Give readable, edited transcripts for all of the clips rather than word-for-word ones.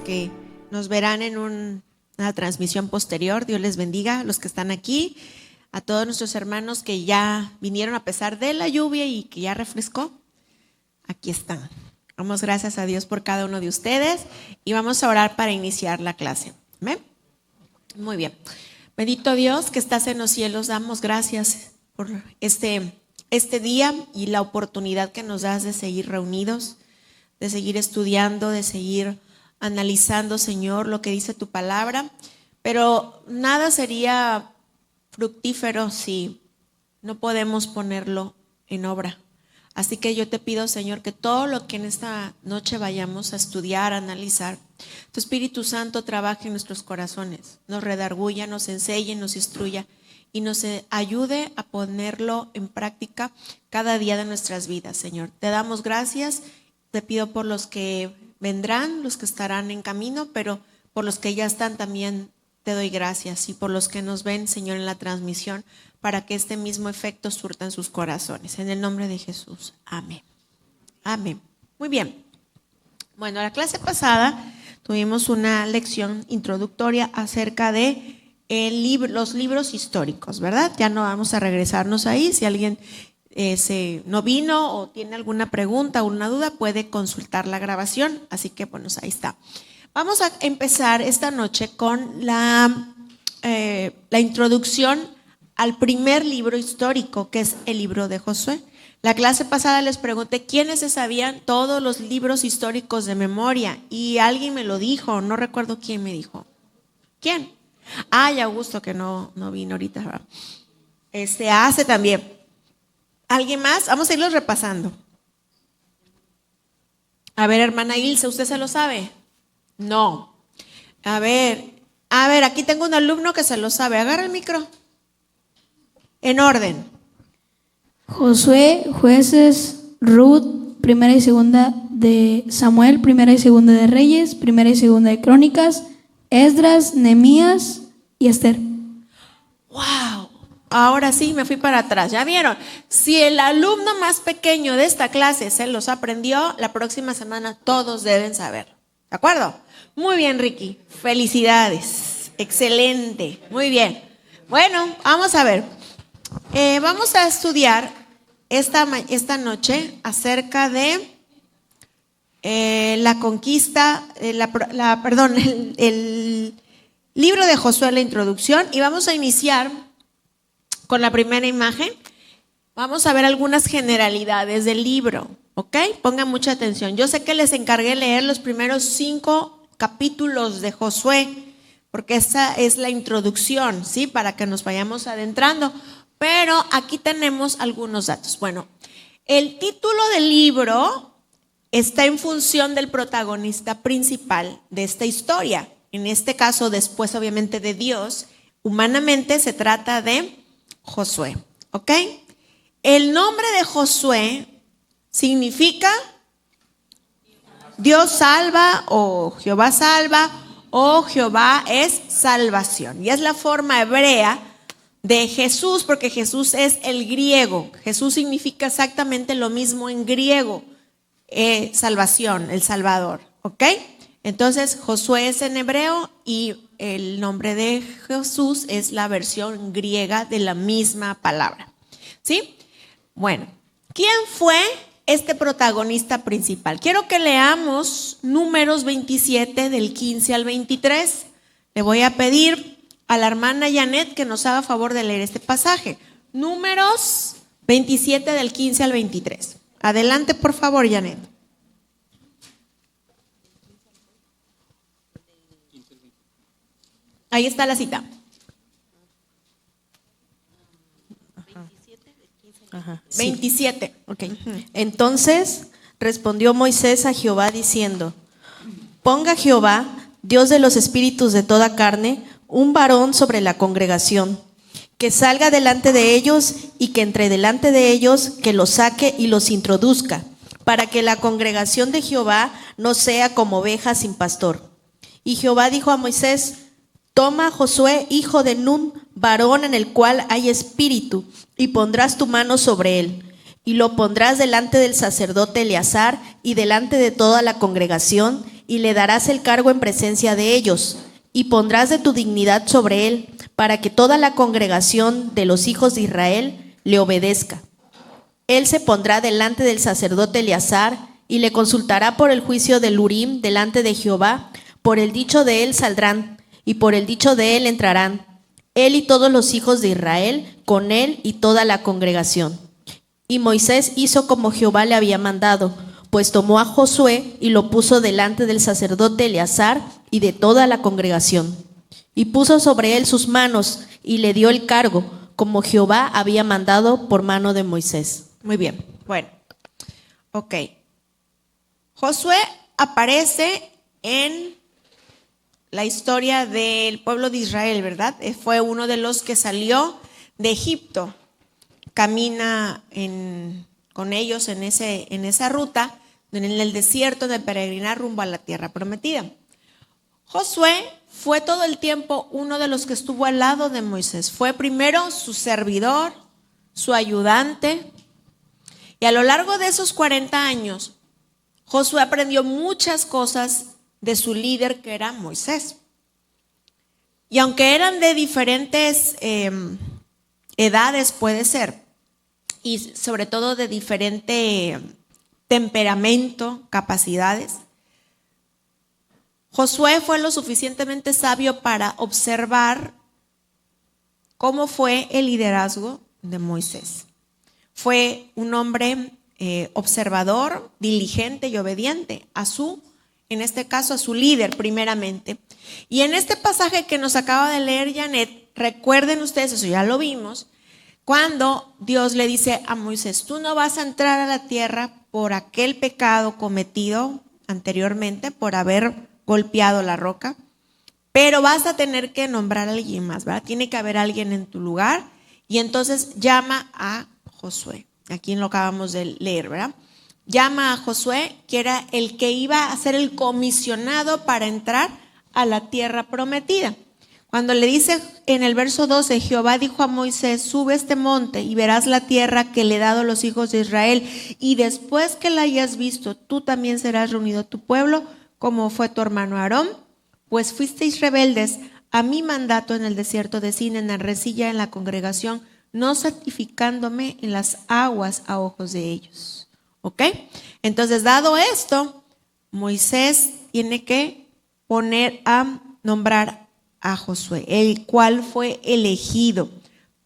que nos verán en una transmisión posterior. Dios les bendiga a los que están aquí, a todos nuestros hermanos que ya vinieron a pesar de la lluvia y que ya refrescó. Aquí están. Damos gracias a Dios por cada uno de ustedes y vamos a orar para iniciar la clase. ¿Amén? Muy bien. Bendito Dios que estás en los cielos, damos gracias por este día y la oportunidad que nos das de seguir reunidos, de seguir estudiando, de seguir analizando, Señor, lo que dice tu palabra. Pero nada sería fructífero si no podemos ponerlo en obra. Así que yo te pido, Señor, que todo lo que en esta noche vayamos a estudiar, a analizar, tu Espíritu Santo trabaje en nuestros corazones, nos redarguya, nos enseñe, nos instruya y nos ayude a ponerlo en práctica cada día de nuestras vidas, Señor. Te damos gracias, te pido por los que vendrán, los que estarán en camino, pero por los que ya están también te doy gracias, y por los que nos ven, Señor, en la transmisión, para que este mismo efecto surta en sus corazones. En el nombre de Jesús. Amén. Amén. Muy bien. Bueno, la clase pasada tuvimos una lección introductoria acerca de los libros históricos, ¿verdad? Ya no vamos a regresarnos ahí. Si alguien no vino o tiene alguna pregunta o una duda, puede consultar la grabación. Así que, bueno, ahí está. Vamos a empezar esta noche con la introducción al primer libro histórico, que es el libro de Josué. La clase pasada les pregunté quiénes se sabían todos los libros históricos de memoria y alguien me lo dijo, no recuerdo quién me dijo. ¿Quién? Y Augusto, que no vino ahorita. Hace también. ¿Alguien más? Vamos a irlos repasando. A ver, hermana Ilse, ¿usted se lo sabe? No. A ver, aquí tengo un alumno que se lo sabe. Agarra el micro. En orden. Josué, Jueces, Ruth, primera y segunda de Samuel, primera y segunda de Reyes, primera y segunda de Crónicas, Esdras, Nehemías y Esther. ¡Wow! Ahora sí me fui para atrás. ¿Ya vieron? Si el alumno más pequeño de esta clase se los aprendió, la próxima semana todos deben saber. ¿De acuerdo? Muy bien, Ricky. Felicidades. Excelente. Muy bien. Bueno, vamos a ver. Vamos a estudiar esta noche acerca de la conquista, el libro de Josué, la introducción, y vamos a iniciar con la primera imagen. Vamos a ver algunas generalidades del libro, ¿ok? Pongan mucha atención. Yo sé que les encargué leer los primeros 5 capítulos de Josué, porque esa es la introducción, ¿sí? Para que nos vayamos adentrando. Pero aquí tenemos algunos datos. Bueno, el título del libro está en función del protagonista principal de esta historia. En este caso, después obviamente de Dios, humanamente se trata de Josué, ¿ok? El nombre de Josué significa Dios salva o Jehová salva o Jehová es salvación. Y es la forma hebrea de Jesús, porque Jesús es el griego. Jesús significa exactamente lo mismo en griego, salvación, el Salvador, ¿ok? Entonces Josué es en hebreo y el nombre de Jesús es la versión griega de la misma palabra, ¿sí? Bueno, ¿quién fue este protagonista principal? Quiero que leamos Números 27 del 15 al 23. Le voy a pedir a la hermana Janet que nos haga favor de leer este pasaje. Números 27 del 15 al 23. Adelante, por favor, Janet. Ahí está la cita. 27. Ok. Entonces respondió Moisés a Jehová diciendo: Ponga Jehová, Dios de los espíritus de toda carne, un varón sobre la congregación, que salga delante de ellos y que entre delante de ellos, que los saque y los introduzca, para que la congregación de Jehová no sea como oveja sin pastor. Y Jehová dijo a Moisés: Toma a Josué, hijo de Nun, varón en el cual hay espíritu, y pondrás tu mano sobre él, y lo pondrás delante del sacerdote Eleazar y delante de toda la congregación, y le darás el cargo en presencia de ellos, y pondrás de tu dignidad sobre él, para que toda la congregación de los hijos de Israel le obedezca. Él se pondrá delante del sacerdote Eleazar y le consultará por el juicio del Urim delante de Jehová. Por el dicho de él saldrán y por el dicho de él entrarán, él y todos los hijos de Israel, con él y toda la congregación. Y Moisés hizo como Jehová le había mandado, pues tomó a Josué y lo puso delante del sacerdote Eleazar y de toda la congregación. Y puso sobre él sus manos y le dio el cargo, como Jehová había mandado por mano de Moisés. Muy bien, bueno, ok. Josué aparece en la historia del pueblo de Israel, ¿verdad? Fue uno de los que salió de Egipto, camina con ellos en esa ruta, en el desierto de peregrinar rumbo a la tierra prometida. Josué fue todo el tiempo uno de los que estuvo al lado de Moisés. Fue primero su servidor, su ayudante, y a lo largo de esos 40 años, Josué aprendió muchas cosas de su líder, que era Moisés. Y aunque eran de diferentes edades, puede ser, y sobre todo de diferente temperamento, capacidades, Josué fue lo suficientemente sabio para observar cómo fue el liderazgo de Moisés. Fue un hombre observador, diligente y obediente en este caso a su líder primeramente. Y en este pasaje que nos acaba de leer Janet, recuerden ustedes, eso ya lo vimos, cuando Dios le dice a Moisés, tú no vas a entrar a la tierra por aquel pecado cometido anteriormente, por haber golpeado la roca, pero vas a tener que nombrar a alguien más, ¿verdad? Tiene que haber alguien en tu lugar, y entonces llama a Josué. Aquí lo acabamos de leer, ¿verdad? Llama a Josué, que era el que iba a ser el comisionado para entrar a la tierra prometida. Cuando le dice en el verso 12, Jehová dijo a Moisés, sube este monte y verás la tierra que le he dado a los hijos de Israel, y después que la hayas visto, tú también serás reunido a tu pueblo, como fue tu hermano Aarón, pues fuisteis rebeldes a mi mandato en el desierto de Sin, en la arrecilla, en la congregación, no santificándome en las aguas a ojos de ellos. ¿Ok? Entonces, dado esto, Moisés tiene que nombrar a Josué, el cual fue elegido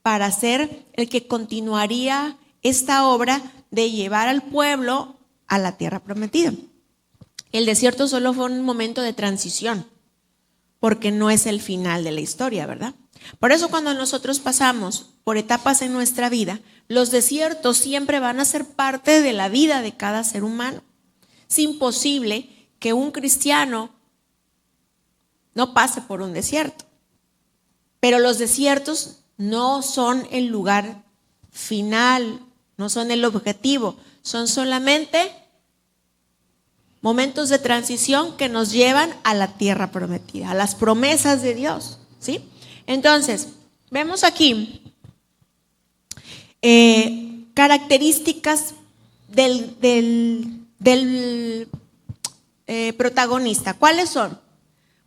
para ser el que continuaría esta obra de llevar al pueblo a la tierra prometida. El desierto solo fue un momento de transición, porque no es el final de la historia, ¿verdad? Por eso cuando nosotros pasamos por etapas en nuestra vida, los desiertos siempre van a ser parte de la vida de cada ser humano. Es imposible que un cristiano no pase por un desierto, pero los desiertos no son el lugar final, no son el objetivo, son solamente momentos de transición que nos llevan a la tierra prometida, a las promesas de Dios, ¿sí? Entonces, vemos aquí características del protagonista. ¿Cuáles son?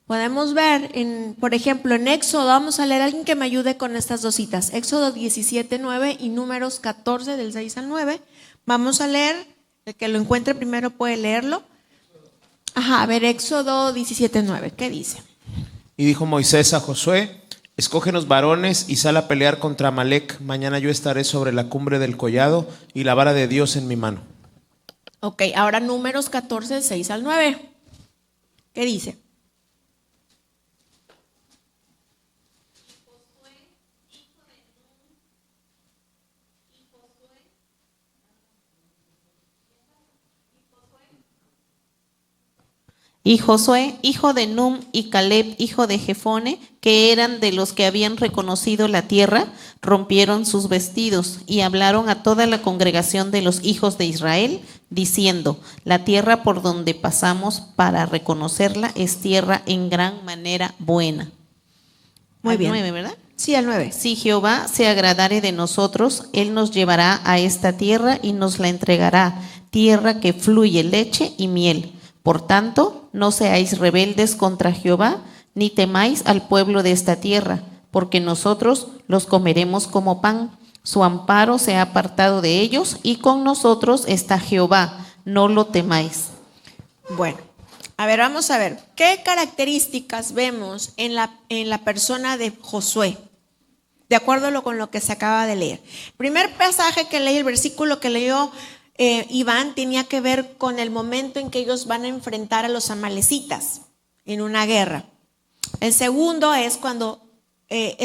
Podemos ver, por ejemplo, en Éxodo, vamos a leer a alguien que me ayude con estas dos citas, Éxodo 17:9 y Números 14 del 6 al 9. Vamos a leer, el que lo encuentre primero puede leerlo. A ver, Éxodo 17:9, ¿qué dice? Y dijo Moisés a Josué, escógenos varones y sal a pelear contra Amalec. Mañana yo estaré sobre la cumbre del collado y la vara de Dios en mi mano. Ok, ahora Números 14, 6 al 9. ¿Qué dice? Y Josué, hijo de Num, y Caleb, hijo de Jefone, que eran de los que habían reconocido la tierra, rompieron sus vestidos y hablaron a toda la congregación de los hijos de Israel, diciendo, la tierra por donde pasamos para reconocerla es tierra en gran manera buena. Muy bien. 9, ¿verdad? Sí, al 9. Si Jehová se agradare de nosotros, él nos llevará a esta tierra y nos la entregará, tierra que fluye leche y miel. Por tanto, no seáis rebeldes contra Jehová, ni temáis al pueblo de esta tierra, porque nosotros los comeremos como pan. Su amparo se ha apartado de ellos, y con nosotros está Jehová, no lo temáis. Bueno, a ver, vamos a ver. ¿Qué características vemos en la persona de Josué? De acuerdo con lo que se acaba de leer. El primer pasaje que leí, el versículo que leyó Iván, tenía que ver con el momento en que ellos van a enfrentar a los amalecitas en una guerra. El segundo es cuando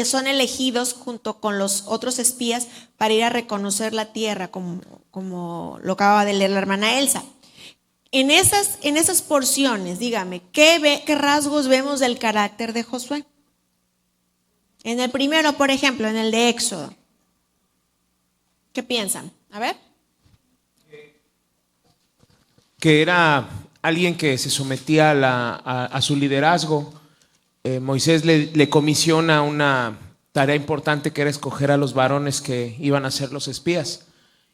son elegidos junto con los otros espías para ir a reconocer la tierra, como lo acaba de leer la hermana Elsa. En esas porciones, dígame, ¿qué rasgos vemos del carácter de Josué? En el primero, por ejemplo, en el de Éxodo. ¿Qué piensan? A ver. Que era alguien que se sometía a su liderazgo. Moisés le comisiona una tarea importante, que era escoger a los varones que iban a ser los espías.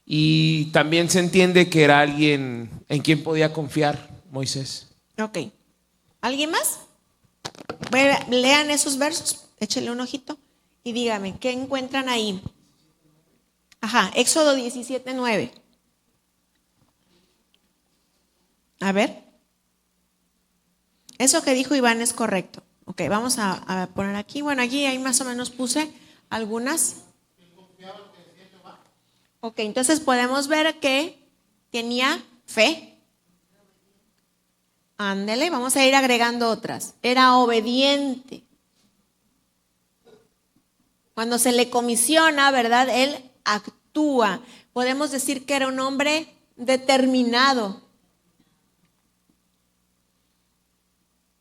Y también se entiende que era alguien en quien podía confiar Moisés. Ok. ¿Alguien más? Lean esos versos, échenle un ojito y dígame, ¿qué encuentran ahí? Ajá, Éxodo 17:9. A ver. Eso que dijo Iván es correcto. Ok, vamos a poner aquí. Bueno, aquí ahí más o menos puse algunas. Ok, entonces podemos ver que tenía fe. Ándele, vamos a ir agregando otras. Era obediente. Cuando se le comisiona, ¿verdad? Él actúa. Podemos decir que era un hombre determinado.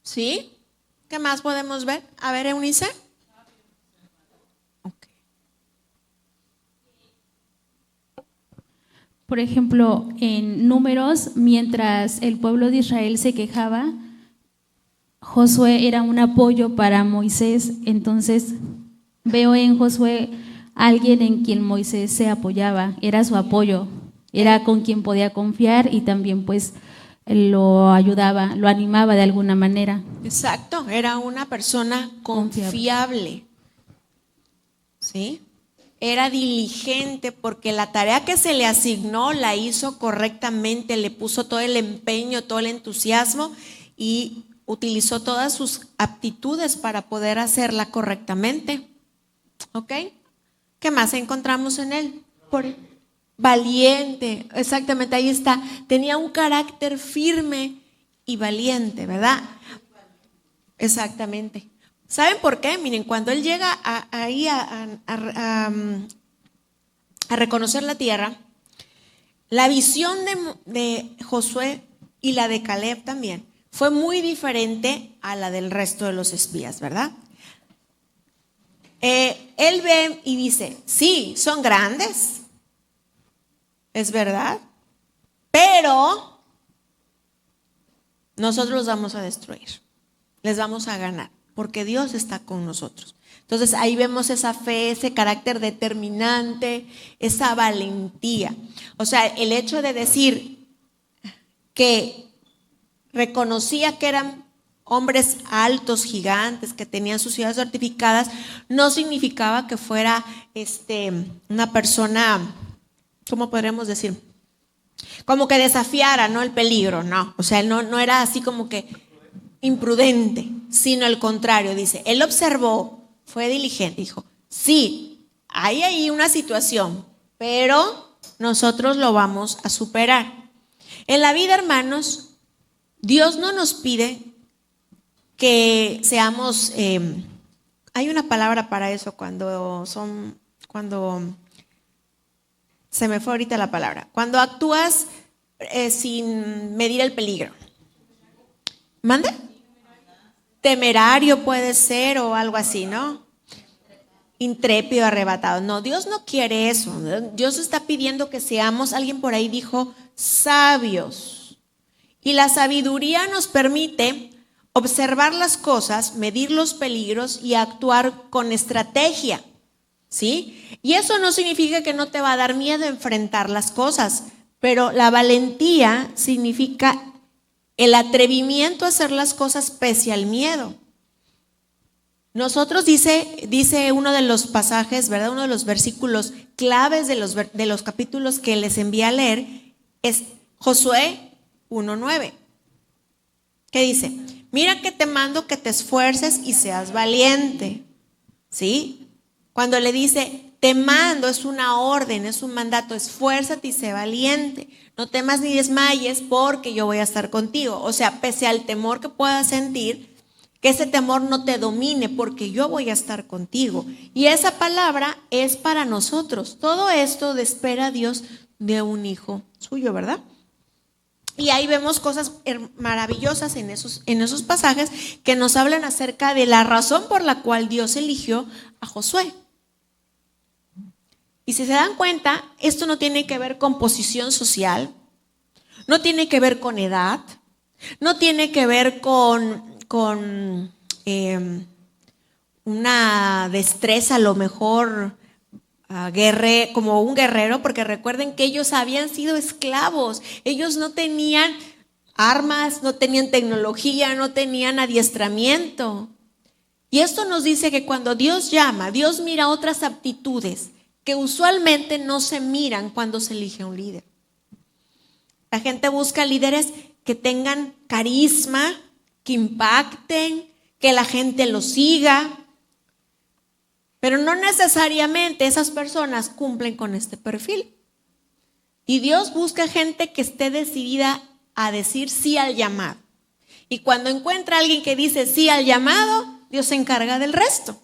¿Sí? ¿Qué más podemos ver? A ver, Eunice. Okay. Por ejemplo, en Números, mientras el pueblo de Israel se quejaba, Josué era un apoyo para Moisés. Entonces veo en Josué alguien en quien Moisés se apoyaba, era su apoyo, era con quien podía confiar y también pues lo ayudaba, lo animaba de alguna manera. Exacto, era una persona confiable. ¿Sí? Era diligente porque la tarea que se le asignó la hizo correctamente, le puso todo el empeño, todo el entusiasmo y utilizó todas sus aptitudes para poder hacerla correctamente. ¿Ok? ¿Qué más encontramos en él? Valiente, exactamente, ahí está. Tenía un carácter firme y valiente, ¿verdad? Exactamente. ¿Saben por qué? Miren, cuando él llega a reconocer la tierra, la visión de Josué y la de Caleb también fue muy diferente a la del resto de los espías, ¿verdad? Él ve y dice, sí, son grandes, es verdad, pero nosotros los vamos a destruir, les vamos a ganar, porque Dios está con nosotros. Entonces ahí vemos esa fe, ese carácter determinante, esa valentía. O sea, el hecho de decir que reconocía que eran hombres altos, gigantes, que tenían sus ciudades fortificadas, no significaba que fuera una persona, ¿cómo podríamos decir? Como que desafiara, ¿no? El peligro, no. O sea, no era así como que imprudente, sino al contrario, dice, él observó, fue diligente, dijo, sí, hay ahí una situación, pero nosotros lo vamos a superar. En la vida, hermanos, Dios no nos pide que seamos, hay una palabra para eso cuando se me fue ahorita la palabra, cuando actúas sin medir el peligro. ¿Mande? Temerario puede ser o algo así, ¿no? Intrépido, arrebatado. No, Dios no quiere eso. Dios está pidiendo que seamos, alguien por ahí dijo, sabios. Y la sabiduría nos permite observar las cosas, medir los peligros y actuar con estrategia, ¿sí? Y eso no significa que no te va a dar miedo enfrentar las cosas, pero la valentía significa el atrevimiento a hacer las cosas pese al miedo. Nosotros dice uno de los pasajes, ¿verdad? Uno de los versículos claves de los capítulos que les envié a leer es Josué 1:9. ¿Qué dice? Mira que te mando que te esfuerces y seas valiente. ¿Sí? Cuando le dice, te mando, es una orden, es un mandato, esfuérzate y sé valiente. No temas ni desmayes porque yo voy a estar contigo. O sea, pese al temor que puedas sentir, que ese temor no te domine porque yo voy a estar contigo. Y esa palabra es para nosotros. Todo esto espera Dios de un hijo suyo, ¿verdad? Y ahí vemos cosas maravillosas en esos pasajes que nos hablan acerca de la razón por la cual Dios eligió a Josué. Y si se dan cuenta, esto no tiene que ver con posición social, no tiene que ver con edad, no tiene que ver con una destreza a lo mejor como un guerrero, porque recuerden que ellos habían sido esclavos, ellos no tenían armas, no tenían tecnología, no tenían adiestramiento. Y esto nos dice que cuando Dios llama, Dios mira otras aptitudes que usualmente no se miran cuando se elige a un líder. La gente busca líderes que tengan carisma, que impacten, que la gente los siga, pero no necesariamente esas personas cumplen con este perfil. Y Dios busca gente que esté decidida a decir sí al llamado. Y cuando encuentra a alguien que dice sí al llamado, Dios se encarga del resto,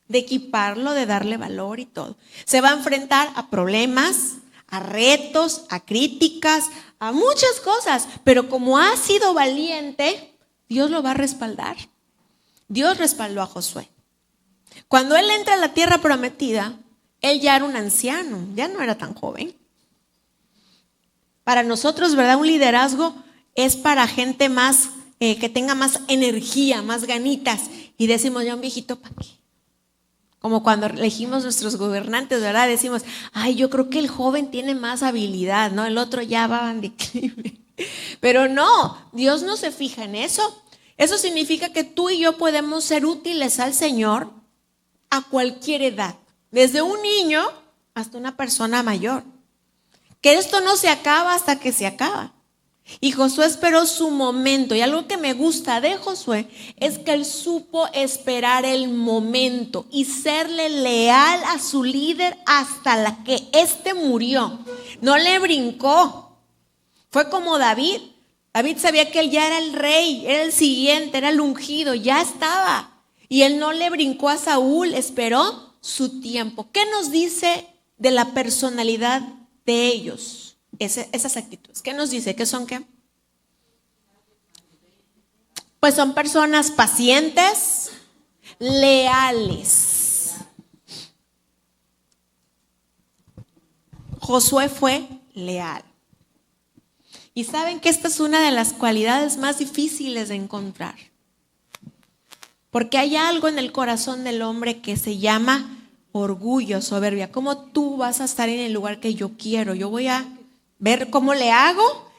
de equiparlo, de darle valor y todo. Se va a enfrentar a problemas, a retos, a críticas, a muchas cosas, pero como ha sido valiente, Dios lo va a respaldar. Dios respaldó a Josué. Cuando él entra a la tierra prometida, él ya era un anciano, ya no era tan joven. Para nosotros, ¿verdad? Un liderazgo es para gente más, que tenga más energía, más ganitas. Y decimos, ya un viejito, ¿para qué? Como cuando elegimos nuestros gobernantes, ¿verdad? Decimos, ay, yo creo que el joven tiene más habilidad, ¿no? El otro ya va en declive. Pero no, Dios no se fija en eso. Eso significa que tú y yo podemos ser útiles al Señor a cualquier edad, desde un niño hasta una persona mayor. Que esto no se acaba hasta que se acaba. Y Josué esperó su momento. Y algo que me gusta de Josué es que él supo esperar el momento y serle leal a su líder hasta la que éste murió. No le brincó. Fue como David. David sabía que él ya era el rey, era el siguiente, era el ungido, ya estaba. Y él no le brincó a Saúl, esperó su tiempo. ¿Qué nos dice de la personalidad de ellos? Esas actitudes. ¿Qué nos dice? ¿Qué son qué? Pues son personas pacientes, leales. Josué fue leal. Y saben que esta es una de las cualidades más difíciles de encontrar. Porque hay algo en el corazón del hombre que se llama orgullo, soberbia. ¿Cómo tú vas a estar en el lugar que yo quiero? Yo voy a ver cómo le hago,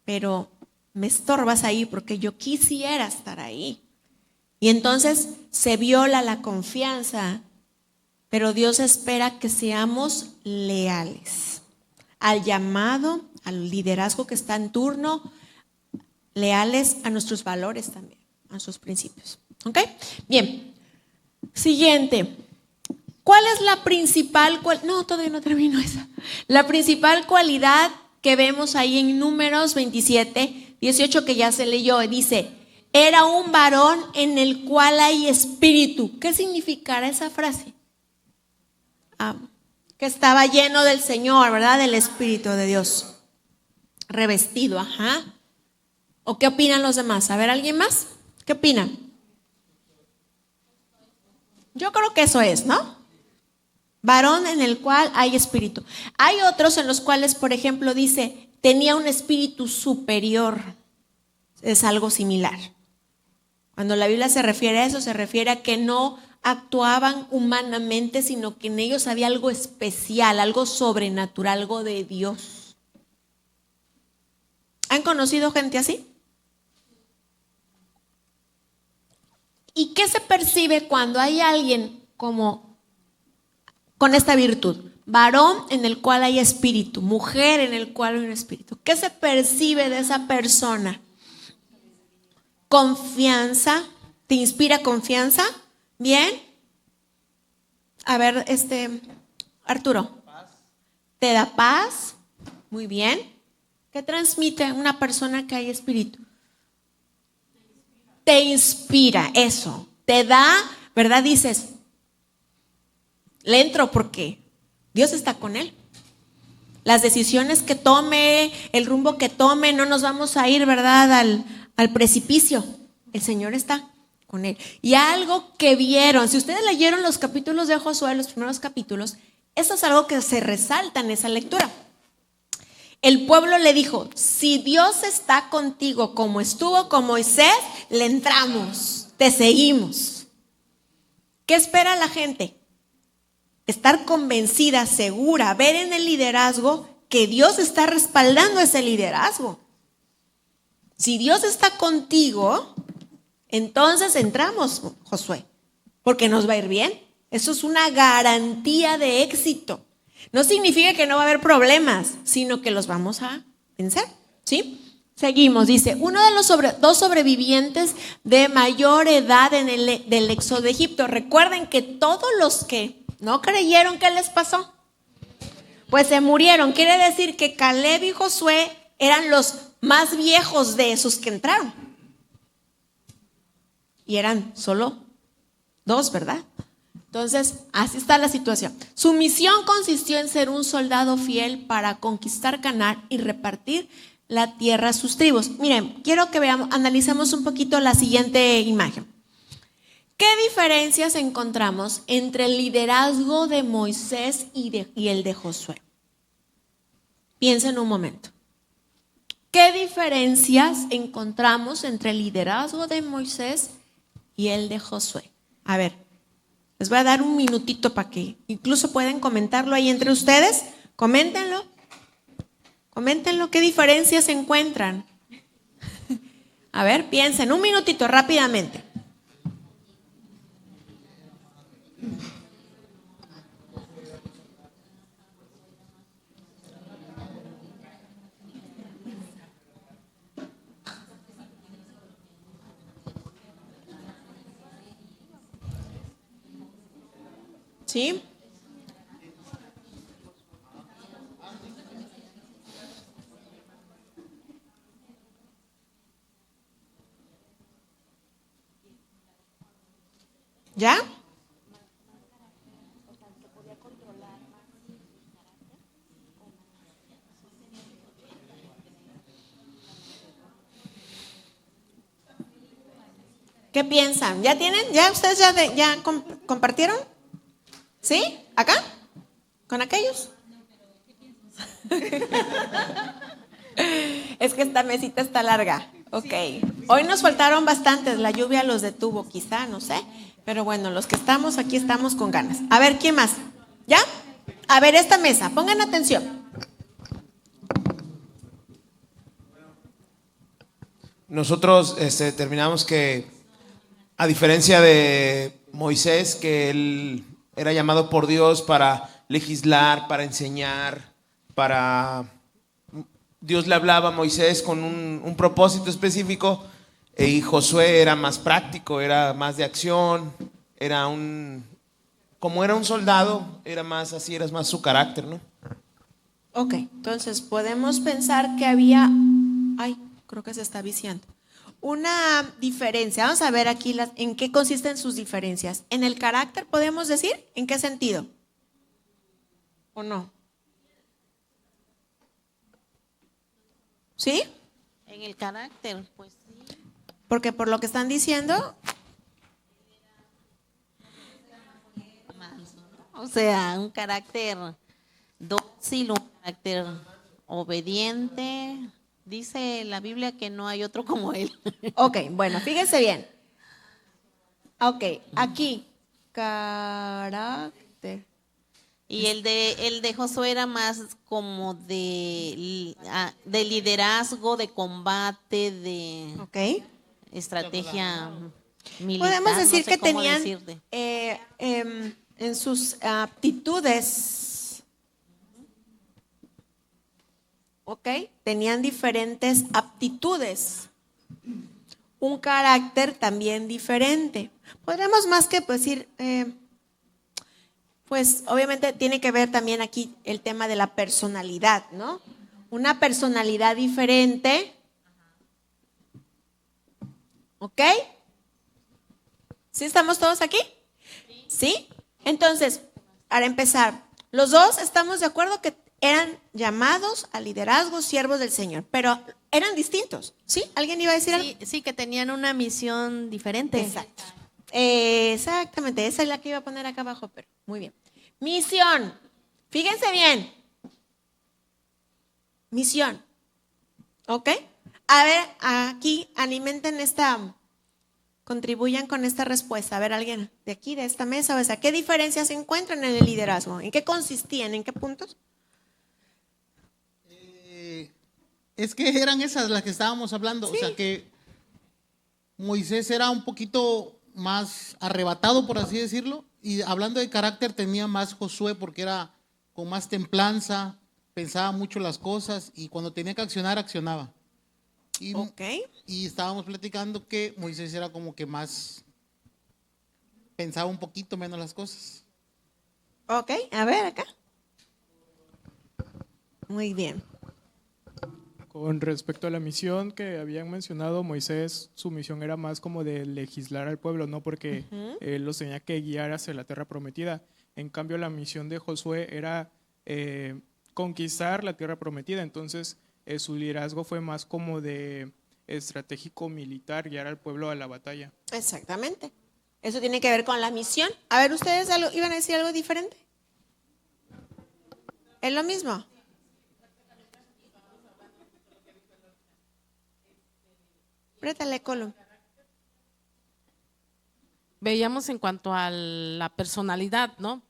pero me estorbas ahí porque yo quisiera estar ahí. Y entonces se viola la confianza, pero Dios espera que seamos leales al llamado, al liderazgo que está en turno, leales a nuestros valores también, a sus principios. ¿Ok? Bien. Siguiente. ¿Cuál es la principal no, todavía no termino esa. La principal cualidad que vemos ahí en Números 27, 18 que ya se leyó, dice, era un varón en el cual hay espíritu. ¿Qué significará esa frase? Que estaba lleno del Señor, ¿verdad? Del Espíritu de Dios. Revestido, ajá. ¿O qué opinan los demás? A ver, ¿alguien más? ¿Qué opinan? Yo creo que eso es, ¿no? Varón en el cual hay espíritu. Hay otros en los cuales, por ejemplo, dice, tenía un espíritu superior. Es algo similar. Cuando la Biblia se refiere a eso, se refiere a que no actuaban humanamente, sino que en ellos había algo especial, algo sobrenatural, algo de Dios. ¿Han conocido gente así? ¿Y qué se percibe cuando hay alguien como con esta virtud? Varón en el cual hay espíritu, mujer en el cual hay un espíritu. ¿Qué se percibe de esa persona? Confianza. ¿Te inspira confianza? Bien. A ver, Arturo. ¿Te da paz? Muy bien. ¿Qué transmite una persona que hay espíritu? Te inspira, eso. Te da, ¿verdad? Dices, le entro porque Dios está con él. Las decisiones que tome, el rumbo que tome, no nos vamos a ir, ¿verdad? Al precipicio. El Señor está con él. Y algo que vieron, si ustedes leyeron los capítulos de Josué, los primeros capítulos, eso es algo que se resalta en esa lectura. El pueblo le dijo, si Dios está contigo como estuvo con Moisés, le entramos, te seguimos. ¿Qué espera la gente? Estar convencida, segura, ver en el liderazgo que Dios está respaldando ese liderazgo. Si Dios está contigo, entonces entramos, Josué, porque nos va a ir bien. Eso es una garantía de éxito. No significa que no va a haber problemas, sino que los vamos a vencer, ¿sí? Seguimos, dice, uno de los dos sobrevivientes de mayor edad del éxodo de Egipto. Recuerden que todos los que no creyeron, ¿qué les pasó? Pues se murieron. Quiere decir que Caleb y Josué eran los más viejos de esos que entraron. Y eran solo 2, ¿verdad? Entonces, así está la situación. Su misión consistió en ser un soldado fiel para conquistar Canaán y repartir la tierra a sus tribus. Miren, quiero que veamos, analicemos un poquito la siguiente imagen. ¿Qué diferencias encontramos entre el liderazgo de Moisés y el de Josué? Piensen un momento. ¿Qué diferencias encontramos entre el liderazgo de Moisés y el de Josué? A ver. Les voy a dar un minutito para que incluso pueden comentarlo ahí entre ustedes. Coméntenlo. Coméntenlo. ¿Qué diferencias se encuentran? A ver, piensen un minutito rápidamente. ¿Sí? ¿Ya? ¿Qué piensan? ¿Ya tienen? ¿Ya ustedes ya compartieron? ¿Sí? ¿Acá? ¿Con aquellos? Es que esta mesita está larga. Ok. Hoy nos faltaron bastantes. La lluvia los detuvo, quizá, no sé. Pero bueno, los que estamos aquí estamos con ganas. A ver, ¿quién más? ¿Ya? A ver, esta mesa. Pongan atención. Nosotros terminamos que, a diferencia de Moisés, que él era llamado por Dios para legislar, para enseñar, Dios le hablaba a Moisés con un propósito específico, y Josué era más práctico, era más de acción, como era un soldado, era más así, era más su carácter, ¿no? Ok, entonces podemos pensar que había, creo que se está viciando, una diferencia. Vamos a ver aquí en qué consisten sus diferencias. ¿En el carácter podemos decir? ¿En qué sentido? ¿O no? ¿Sí? En el carácter, pues sí. Porque por lo que están diciendo, O sea, un carácter dócil, un carácter obediente. Dice la Biblia que no hay otro como él. ok, bueno, fíjense bien. Ok, aquí, carácter. Y el de Josué era más como de liderazgo, de combate, de ¿Ok? estrategia militar. Podemos decir no sé que cómo tenían decirle. en sus aptitudes, ¿ok? Tenían diferentes aptitudes, un carácter también diferente. Podremos más que decir, pues obviamente tiene que ver también aquí el tema de la personalidad, ¿no? Una personalidad diferente, ¿ok? ¿Sí estamos todos aquí? ¿Sí? Entonces, para empezar, los dos estamos de acuerdo que eran llamados a liderazgo, siervos del Señor, pero eran distintos, ¿sí? ¿Alguien iba a decir algo? Sí, que tenían una misión diferente. Exacto. Exactamente, esa es la que iba a poner acá abajo, pero muy bien. Misión. Fíjense bien. Misión. ¿Ok? A ver, aquí alimenten contribuyan con esta respuesta. A ver, alguien de aquí, de esta mesa, o sea, ¿qué diferencias se encuentran en el liderazgo? ¿En qué consistían? ¿En qué puntos? Es que eran esas las que estábamos hablando, Sí. o sea que Moisés era un poquito más arrebatado, por así decirlo, y hablando de carácter tenía más Josué porque era con más templanza, pensaba mucho las cosas y cuando tenía que accionar, accionaba. Ok. Y estábamos platicando que Moisés era como que más, pensaba un poquito menos las cosas. Ok, a ver acá. Muy bien. Con respecto a la misión que habían mencionado, Moisés, su misión era más como de legislar al pueblo, no porque él los tenía que guiar hacia la tierra prometida. En cambio, la misión de Josué era conquistar la tierra prometida. Entonces, su liderazgo fue más como de estratégico militar, guiar al pueblo a la batalla. Exactamente. Eso tiene que ver con la misión. A ver, ¿ustedes iban a decir algo diferente? ¿Es lo mismo? Préstale, Colum. Veíamos en cuanto a la personalidad, ¿no?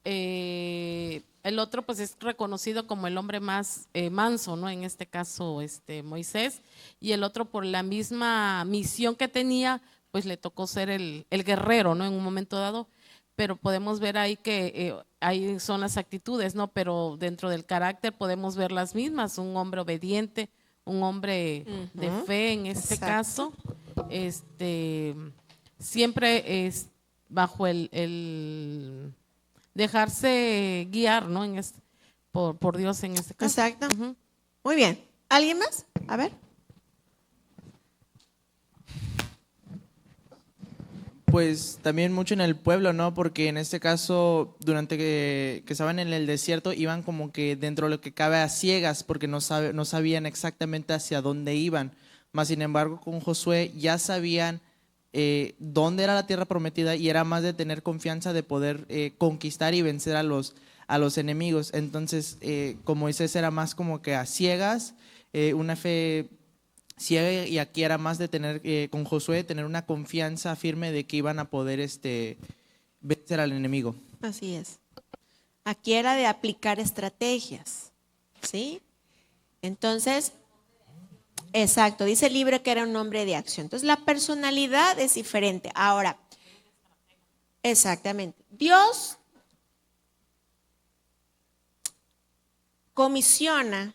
El otro pues es reconocido como el hombre más manso, ¿no? En este caso, Moisés, y el otro por la misma misión que tenía, pues le tocó ser el guerrero, ¿no? En un momento dado, pero podemos ver ahí que ahí son las actitudes, ¿no? Pero dentro del carácter podemos ver las mismas, un hombre obediente, un hombre de fe en este Exacto. caso, siempre es bajo el dejarse guiar, ¿no? Por Dios en este caso. Exacto. Ujú. Muy bien. ¿Alguien más? A ver. Pues también mucho en el pueblo, ¿no? Porque en este caso, durante que estaban en el desierto, iban como que dentro de lo que cabe a ciegas, porque no sabían exactamente hacia dónde iban. Más sin embargo, con Josué ya sabían dónde era la tierra prometida y era más de tener confianza de poder conquistar y vencer a los enemigos. Entonces, con Moisés era más como que a ciegas, una fe ciega, y aquí era más de tener, con Josué, tener una confianza firme de que iban a poder vencer al enemigo. Así es. Aquí era de aplicar estrategias, ¿sí? Entonces, exacto, dice el libro que era un hombre de acción. Entonces, la personalidad es diferente. Ahora, exactamente. Dios comisiona,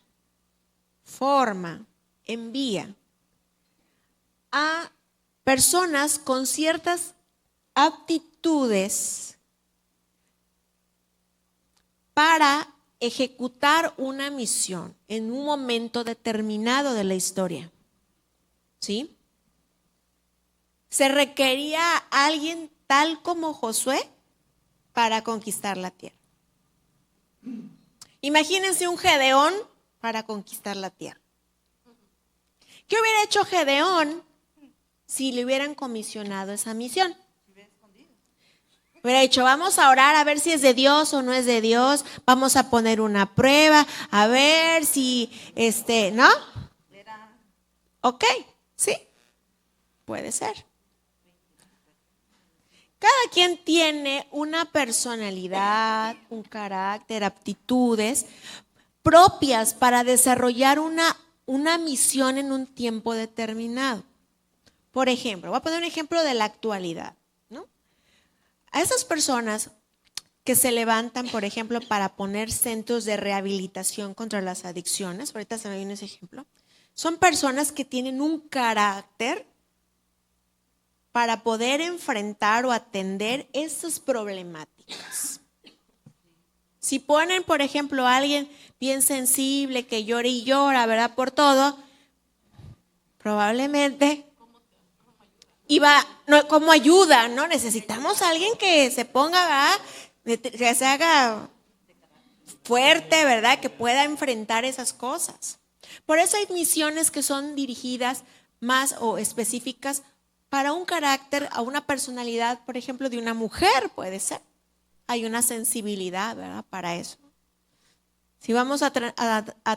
forma, envía a personas con ciertas aptitudes para ejecutar una misión en un momento determinado de la historia. ¿Sí? Se requería a alguien tal como Josué para conquistar la tierra. Imagínense un Gedeón para conquistar la tierra. ¿Qué hubiera hecho Gedeón si le hubieran comisionado esa misión? Hubiera dicho, vamos a orar a ver si es de Dios o no es de Dios, vamos a poner una prueba, a ver si, ¿no? Ok, sí, puede ser. Cada quien tiene una personalidad, un carácter, aptitudes propias para desarrollar una misión en un tiempo determinado. Por ejemplo, voy a poner un ejemplo de la actualidad, ¿no? A esas personas que se levantan, por ejemplo, para poner centros de rehabilitación contra las adicciones, ahorita se me viene ese ejemplo, son personas que tienen un carácter para poder enfrentar o atender esas problemáticas. Si ponen, por ejemplo, a alguien bien sensible, que llora y llora, ¿verdad? Por todo, probablemente como ayuda, ¿no? Necesitamos a alguien que se ponga, ¿verdad? Que se haga fuerte, ¿verdad? Que pueda enfrentar esas cosas. Por eso hay misiones que son dirigidas más o específicas para un carácter, a una personalidad, por ejemplo, de una mujer, puede ser. Hay una sensibilidad, ¿verdad? Para eso. Si vamos a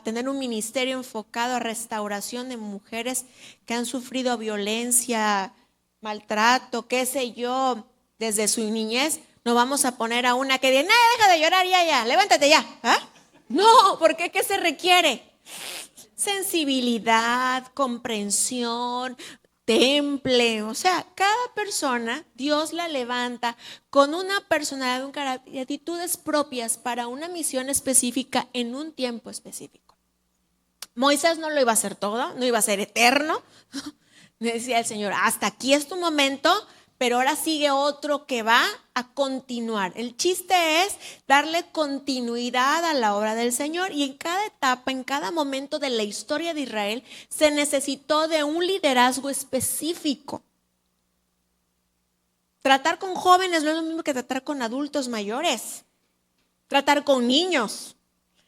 tener un ministerio enfocado a restauración de mujeres que han sufrido violencia, maltrato, qué sé yo, desde su niñez, no vamos a poner a una que diga, no, deja de llorar, ya, levántate ya. ¿Ah? No, ¿por qué? ¿Qué se requiere? Sensibilidad, comprensión, temple, o sea, cada persona Dios la levanta con una personalidad, un carácter y actitudes propias para una misión específica en un tiempo específico. Moisés no lo iba a hacer todo, no iba a ser eterno. Decía el Señor, hasta aquí es tu momento, pero ahora sigue otro que va a continuar. El chiste es darle continuidad a la obra del Señor, y en cada etapa, en cada momento de la historia de Israel, se necesitó de un liderazgo específico. Tratar con jóvenes no es lo mismo que tratar con adultos mayores, tratar con niños.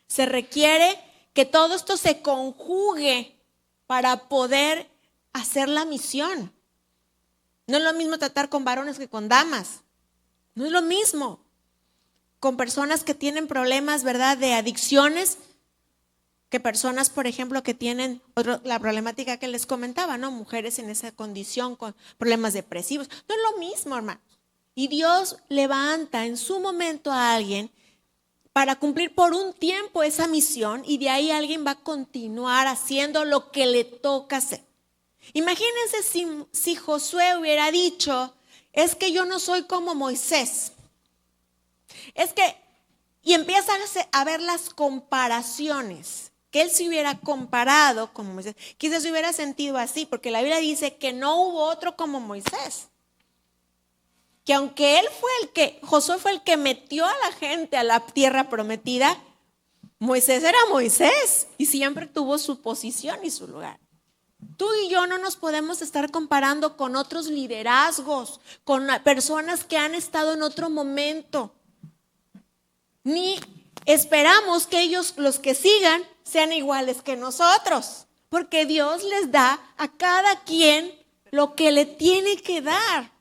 Se requiere que todo esto se conjugue para poder hacer la misión. No es lo mismo tratar con varones que con damas. No es lo mismo. Con personas que tienen problemas, ¿verdad?, de adicciones, que personas, por ejemplo, que tienen la problemática que les comentaba, ¿no? Mujeres en esa condición con problemas depresivos. No es lo mismo, hermanos. Y Dios levanta en su momento a alguien para cumplir por un tiempo esa misión, y de ahí alguien va a continuar haciendo lo que le toca hacer. Imagínense si Josué hubiera dicho, es que yo no soy como Moisés. Y empieza a ver las comparaciones, que él se hubiera comparado con Moisés. Quizás se hubiera sentido así, porque la Biblia dice que no hubo otro como Moisés. Que aunque Josué fue el que metió a la gente a la tierra prometida, Moisés era Moisés y siempre tuvo su posición y su lugar. Tú y yo no nos podemos estar comparando con otros liderazgos, con personas que han estado en otro momento. Ni esperamos que ellos, los que sigan, sean iguales que nosotros, porque Dios les da a cada quien lo que le tiene que dar.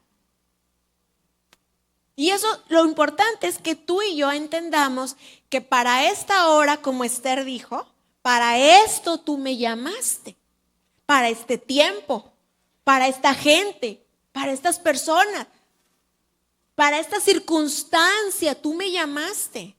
Y eso, lo importante es que tú y yo entendamos que para esta hora, como Esther dijo, para esto tú me llamaste. Para este tiempo, para esta gente, para estas personas, para esta circunstancia, tú me llamaste.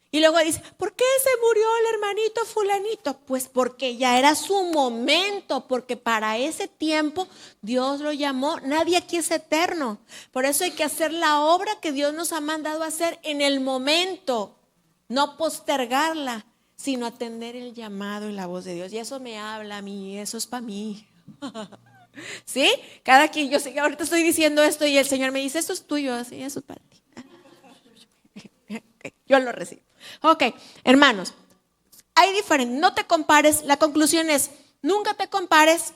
Y luego dice, ¿por qué se murió el hermanito fulanito? Pues porque ya era su momento, porque para ese tiempo Dios lo llamó. Nadie aquí es eterno. Por eso hay que hacer la obra que Dios nos ha mandado a hacer en el momento, no postergarla, sino atender el llamado y la voz de Dios. Y eso me habla a mí, eso es para mí. ¿Sí? Cada quien, yo sé que ahorita estoy diciendo esto y el Señor me dice, esto es tuyo, así, eso es para ti. Okay, yo lo recibo. Ok, hermanos, hay diferentes, no te compares, la conclusión es, nunca te compares,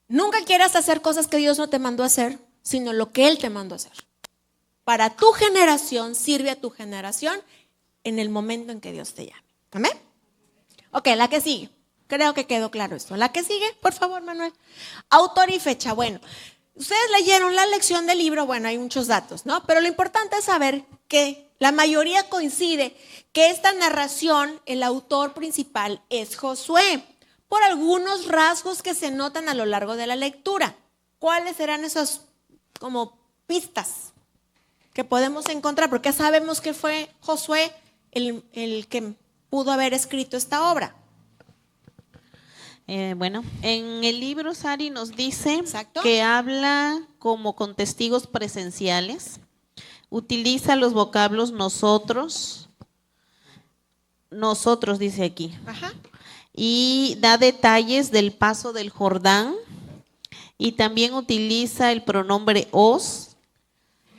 nunca quieras hacer cosas que Dios no te mandó a hacer, sino lo que Él te mandó a hacer. Para tu generación, sirve a tu generación en el momento en que Dios te llame. ¿Amén? Ok, la que sigue. Creo que quedó claro esto. La que sigue, por favor, Manuel. Autor y fecha. Bueno, ustedes leyeron la lección del libro. Bueno, hay muchos datos, ¿no? Pero lo importante es saber que la mayoría coincide que esta narración, el autor principal es Josué, por algunos rasgos que se notan a lo largo de la lectura. ¿Cuáles serán esos como pistas que podemos encontrar, porque sabemos que fue Josué el que pudo haber escrito esta obra. Bueno, en el libro Sari nos dice Exacto. que habla como con testigos presenciales, utiliza los vocablos nosotros dice aquí, Ajá. y da detalles del paso del Jordán, y también utiliza el pronombre os,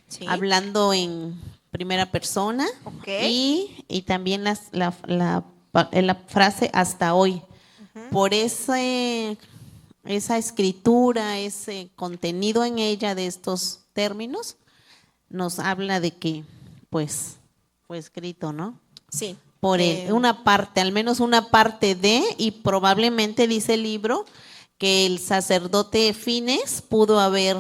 Sí. hablando en primera persona, Ok. y también la frase hasta hoy. Por esa escritura, ese contenido en ella de estos términos, nos habla de que, pues, fue escrito, ¿no? Sí. Por una parte, al menos una parte de, y probablemente dice el libro que el sacerdote Fines pudo haber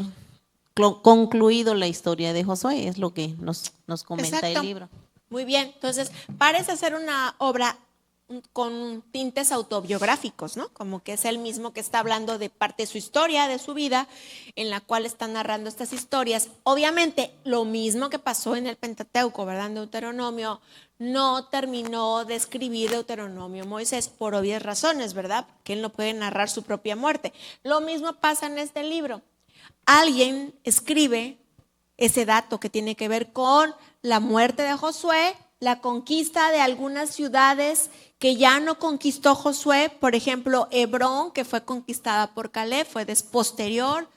concluido la historia de Josué, es lo que nos comenta Exacto. el libro. Muy bien, entonces parece ser una obra con tintes autobiográficos, ¿no? Como que es él mismo que está hablando de parte de su historia, de su vida, en la cual está narrando estas historias. Obviamente, lo mismo que pasó en el Pentateuco, ¿verdad? En Deuteronomio, no terminó de escribir Deuteronomio Moisés por obvias razones, ¿verdad? Que él no puede narrar su propia muerte. Lo mismo pasa en este libro. Alguien escribe ese dato que tiene que ver con la muerte de Josué, la conquista de algunas ciudades que ya no conquistó Josué, por ejemplo, Hebrón, que fue conquistada por Caleb, fue posterior,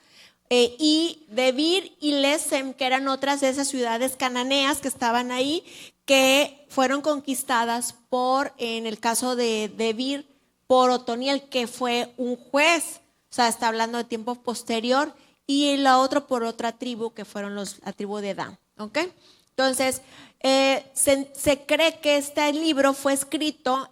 y Debir y Lesem, que eran otras de esas ciudades cananeas que estaban ahí, que fueron conquistadas en el caso de Debir, por Otoniel, que fue un juez, o sea, está hablando de tiempo posterior, y la otra por otra tribu, que fueron la tribu de Dan, ¿ok? Entonces, se cree que este libro fue escrito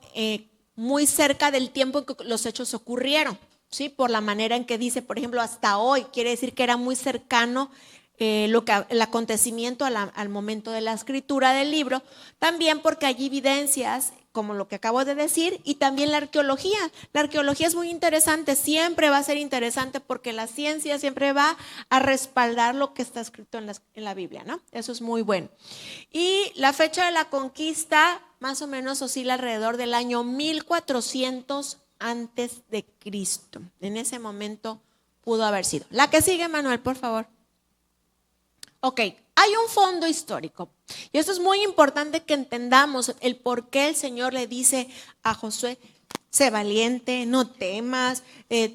muy cerca del tiempo en que los hechos ocurrieron, ¿sí? Por la manera en que dice, por ejemplo, hasta hoy, quiere decir que era muy cercano el acontecimiento al momento de la escritura del libro, también porque hay evidencias como lo que acabo de decir, y también la arqueología. La arqueología es muy interesante, siempre va a ser interesante porque la ciencia siempre va a respaldar lo que está escrito en la Biblia, ¿no? Eso es muy bueno. Y la fecha de la conquista más o menos oscila alrededor del año 1400 antes de Cristo. En ese momento pudo haber sido. La que sigue, Manuel, por favor. Ok, hay un fondo histórico y esto es muy importante que entendamos el por qué el Señor le dice a Josué, sé valiente, no temas,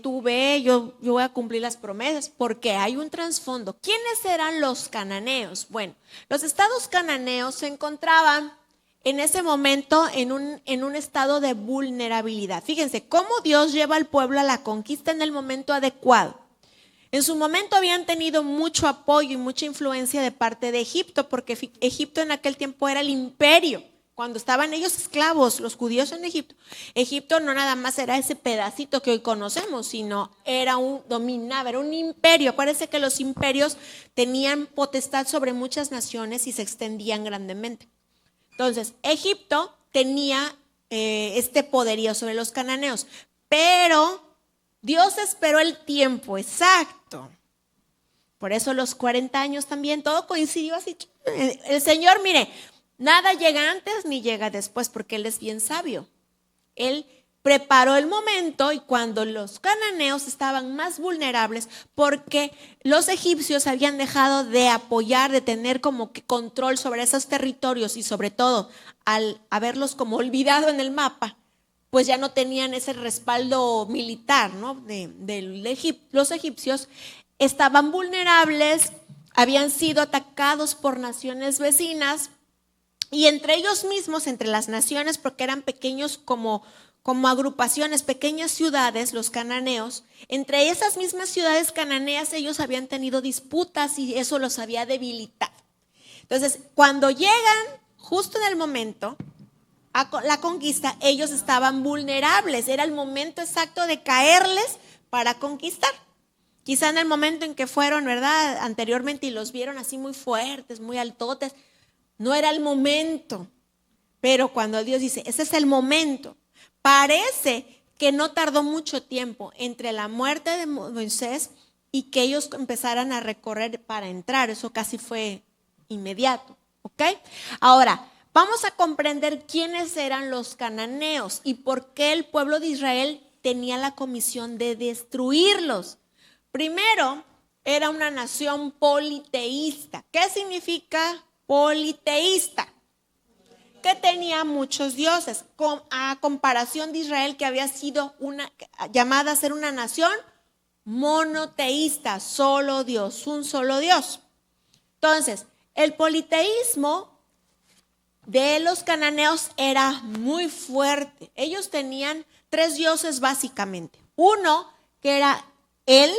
tú ve, yo voy a cumplir las promesas, porque hay un trasfondo. ¿Quiénes eran los cananeos? Bueno, los estados cananeos se encontraban en ese momento en un estado de vulnerabilidad. Fíjense cómo Dios lleva al pueblo a la conquista en el momento adecuado. En su momento habían tenido mucho apoyo y mucha influencia de parte de Egipto, porque Egipto en aquel tiempo era el imperio. Cuando estaban ellos esclavos, los judíos en Egipto, Egipto no nada más era ese pedacito que hoy conocemos, sino dominaba, era un imperio. Acuérdense que los imperios tenían potestad sobre muchas naciones y se extendían grandemente. Entonces, Egipto tenía este poderío sobre los cananeos, pero Dios esperó el tiempo exacto. Por eso los 40 años también, todo coincidió así. El Señor, mire, nada llega antes ni llega después, porque Él es bien sabio. Él preparó el momento y cuando los cananeos estaban más vulnerables, porque los egipcios habían dejado de apoyar, de tener como que control sobre esos territorios y sobre todo al haberlos como olvidado en el mapa, pues ya no tenían ese respaldo militar, ¿no? Los egipcios estaban vulnerables, habían sido atacados por naciones vecinas y entre ellos mismos, entre las naciones, porque eran pequeños como agrupaciones, pequeñas ciudades, los cananeos, entre esas mismas ciudades cananeas ellos habían tenido disputas y eso los había debilitado. Entonces, cuando llegan justo en el momento a la conquista, ellos estaban vulnerables, era el momento exacto de caerles para conquistar. Quizá en el momento en que fueron, ¿verdad? Anteriormente y los vieron así muy fuertes, muy altotes, no era el momento. Pero cuando Dios dice, ese es el momento, parece que no tardó mucho tiempo entre la muerte de Moisés y que ellos empezaran a recorrer para entrar. Eso casi fue inmediato, ¿ok? Ahora, vamos a comprender quiénes eran los cananeos y por qué el pueblo de Israel tenía la comisión de destruirlos. Primero, era una nación politeísta. ¿Qué significa politeísta? Que tenía muchos dioses, a comparación de Israel, que había sido llamada a ser una nación monoteísta, solo Dios, un solo Dios. Entonces, el politeísmo de los cananeos era muy fuerte. Ellos tenían 3 dioses básicamente. Uno que era él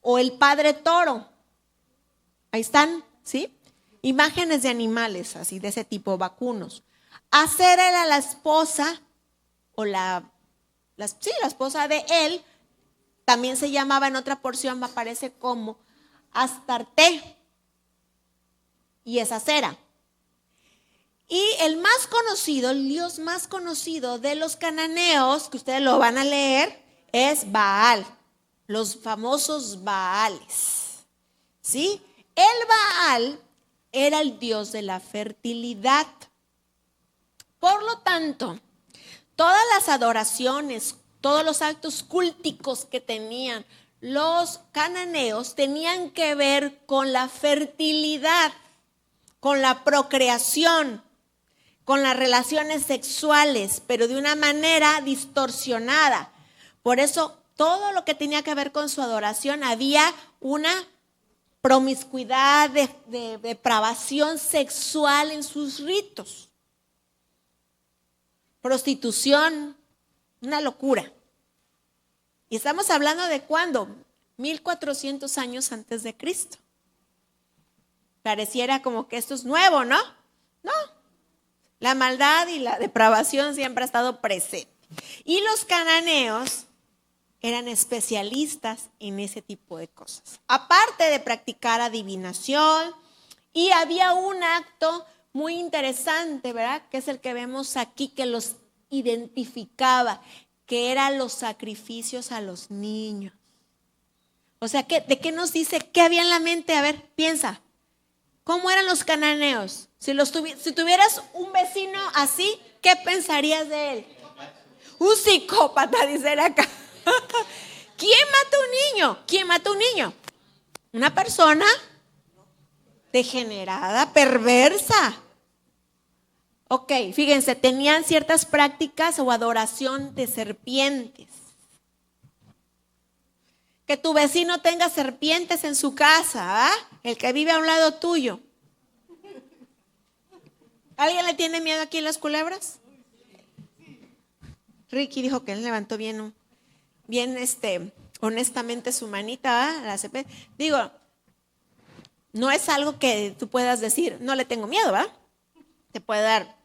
o el padre toro. Ahí están, ¿sí? Imágenes de animales así de ese tipo, vacunos. Acera era la esposa o la esposa de él. También se llamaba, en otra porción aparece como Astarte, y es Acera. Y el más conocido, el dios más conocido de los cananeos, que ustedes lo van a leer, es Baal, los famosos Baales. ¿Sí? El Baal era el dios de la fertilidad. Por lo tanto, todas las adoraciones, todos los actos cúlticos que tenían los cananeos tenían que ver con la fertilidad, con la procreación, con las relaciones sexuales, pero de una manera distorsionada. Por eso, todo lo que tenía que ver con su adoración, había una promiscuidad, de depravación sexual en sus ritos. Prostitución, una locura. Y estamos hablando de ¿cuándo? 1400 años antes de Cristo. Pareciera como que esto es nuevo, ¿no? No. La maldad y la depravación siempre ha estado presente. Y los cananeos eran especialistas en ese tipo de cosas. Aparte de practicar adivinación, y había un acto muy interesante, ¿verdad? Que es el que vemos aquí, que los identificaba, que eran los sacrificios a los niños. O sea, ¿de qué nos dice? ¿Qué había en la mente? A ver, piensa. ¿Cómo eran los cananeos? Si tuvieras un vecino así, ¿qué pensarías de él? Un psicópata, dice él acá. ¿Quién mata a un niño? ¿Quién mata a un niño? Una persona degenerada, perversa. Ok, fíjense, tenían ciertas prácticas o adoración de serpientes. Que tu vecino tenga serpientes en su casa, ¿ah? El que vive a un lado tuyo. ¿Alguien le tiene miedo aquí a las culebras? Ricky dijo que él levantó bien honestamente su manita, ¿ah? La serpiente. Digo, no es algo que tú puedas decir, no le tengo miedo, ¿va? Te puede dar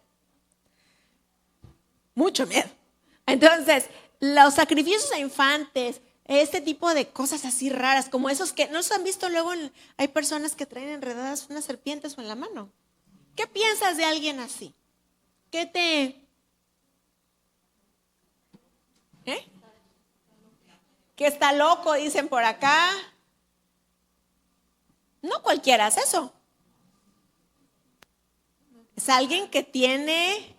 mucho miedo. Entonces, los sacrificios a infantes, este tipo de cosas así raras, como esos que no se han visto luego, hay personas que traen enredadas unas serpientes en la mano. ¿Qué piensas de alguien así? Que está loco, dicen por acá. No cualquiera hace eso. Es alguien que tiene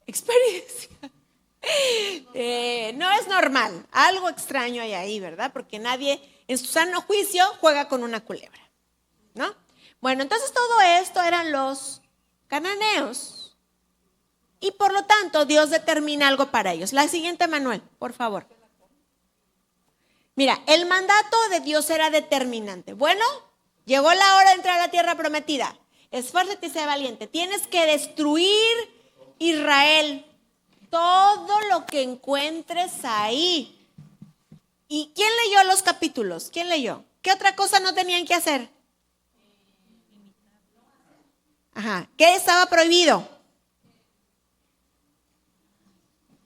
experiencia. No es normal. Algo extraño hay ahí, ¿verdad? Porque nadie en su sano juicio juega con una culebra, ¿no? Bueno, entonces todo esto eran los cananeos. Y por lo tanto, Dios determina algo para ellos. La siguiente, Manuel, por favor. Mira, el mandato de Dios era determinante. Bueno, llegó la hora de entrar a la tierra prometida. Esfuérzate y sé valiente. Tienes que destruir Israel. Todo lo que encuentres ahí. ¿Y quién leyó los capítulos? ¿Quién leyó? ¿Qué otra cosa no tenían que hacer? Ajá. ¿Qué estaba prohibido?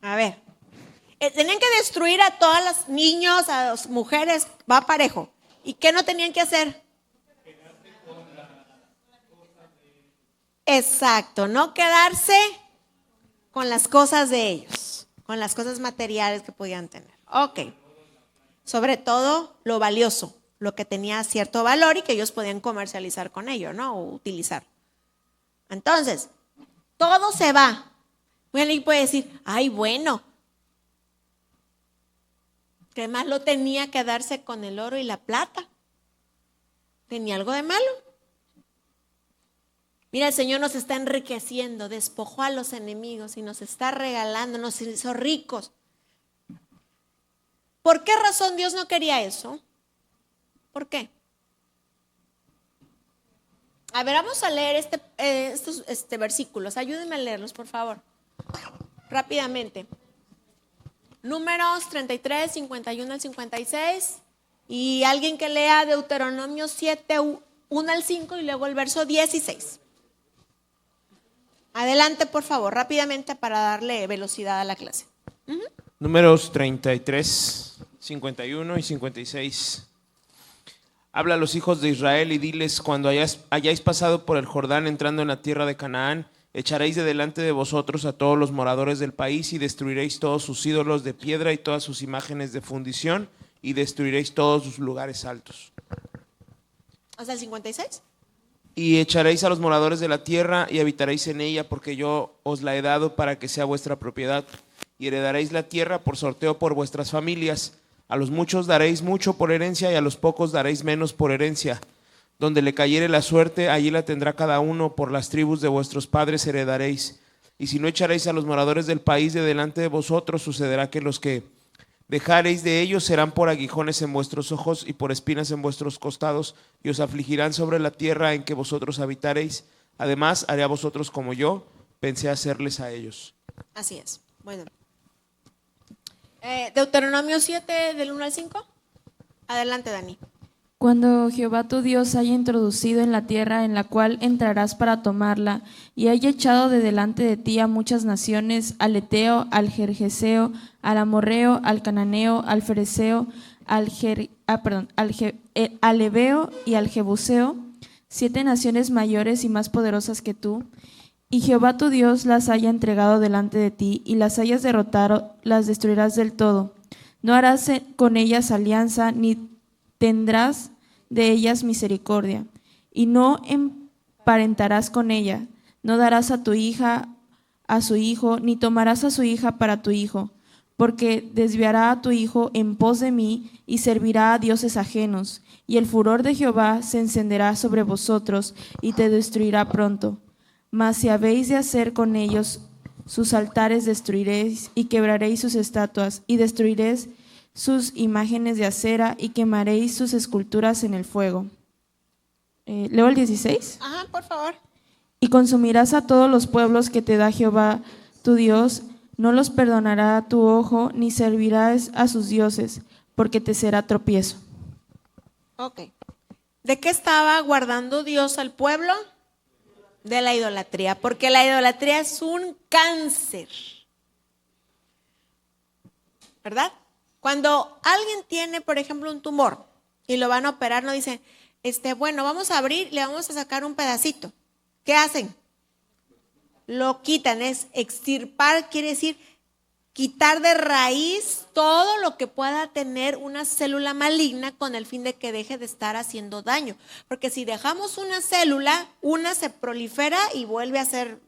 A ver. Tenían que destruir a todos los niños, a las mujeres, va parejo. ¿Y qué no tenían que hacer? Exacto, no quedarse con las cosas de ellos, con las cosas materiales que podían tener. Ok. sobre todo lo valioso, lo que tenía cierto valor y que ellos podían comercializar con ello, ¿no? O utilizar. Entonces, todo se va. Bueno, y puede decir, ay, bueno, ¿qué más lo tenía que darse con el oro y la plata? ¿Tenía algo de malo? Mira, el Señor nos está enriqueciendo, despojó a los enemigos y nos está regalando, nos hizo ricos. ¿Por qué razón Dios no quería eso? ¿Por qué? A ver, vamos a leer estos versículos. Ayúdenme a leerlos, por favor. Rápidamente. Números 33, 51 al 56. Y alguien que lea Deuteronomio 7, 1 al 5 y luego el verso 16. Adelante, por favor, rápidamente para darle velocidad a la clase. Números 33, 51 y 56. Habla a los hijos de Israel y diles: cuando hayáis pasado por el Jordán entrando en la tierra de Canaán, echaréis de delante de vosotros a todos los moradores del país y destruiréis todos sus ídolos de piedra y todas sus imágenes de fundición y destruiréis todos sus lugares altos. ¿Hasta el 56? Y echaréis a los moradores de la tierra y habitaréis en ella, porque yo os la he dado para que sea vuestra propiedad. Y heredaréis la tierra por sorteo por vuestras familias. A los muchos daréis mucho por herencia y a los pocos daréis menos por herencia. Donde le cayere la suerte, allí la tendrá cada uno, por las tribus de vuestros padres heredaréis. Y si no echaréis a los moradores del país de delante de vosotros, sucederá que los que dejaréis de ellos serán por aguijones en vuestros ojos y por espinas en vuestros costados, y os afligirán sobre la tierra en que vosotros habitaréis. Además, haré a vosotros como yo pensé hacerles a ellos. Así es. Bueno. Deuteronomio 7, del 1 al 5. Adelante, Dani. Cuando Jehová tu Dios haya introducido en la tierra en la cual entrarás para tomarla, y haya echado de delante de ti a muchas naciones, al Eteo, al Gergeseo, al Amorreo, al Cananeo, al Fereceo, al Ebeo y al Jebuseo, 7 naciones mayores y más poderosas que tú, y Jehová tu Dios las haya entregado delante de ti, y las hayas derrotado, las destruirás del todo. No harás con ellas alianza, ni tendrás de ellas misericordia, y no emparentarás con ella. No darás a tu hija a su hijo, ni tomarás a su hija para tu hijo, porque desviará a tu hijo en pos de mí y servirá a dioses ajenos, y el furor de Jehová se encenderá sobre vosotros y te destruirá pronto. Mas si habéis de hacer con ellos sus altares, destruiréis y quebraréis sus estatuas y destruiréis sus imágenes de acera y quemaréis sus esculturas en el fuego. ¿Leo el 16? Ajá, por favor. Y consumirás a todos los pueblos que te da Jehová tu Dios, no los perdonará tu ojo, ni servirás a sus dioses, porque te será tropiezo. Ok. ¿De qué estaba guardando Dios al pueblo? De la idolatría, porque la idolatría es un cáncer. ¿Verdad? Cuando alguien tiene, por ejemplo, un tumor y lo van a operar, no dicen, bueno, vamos a abrir, le vamos a sacar un pedacito. ¿Qué hacen? Lo quitan, es extirpar, quiere decir quitar de raíz todo lo que pueda tener una célula maligna con el fin de que deje de estar haciendo daño. Porque si dejamos una célula, una se prolifera y vuelve a hacer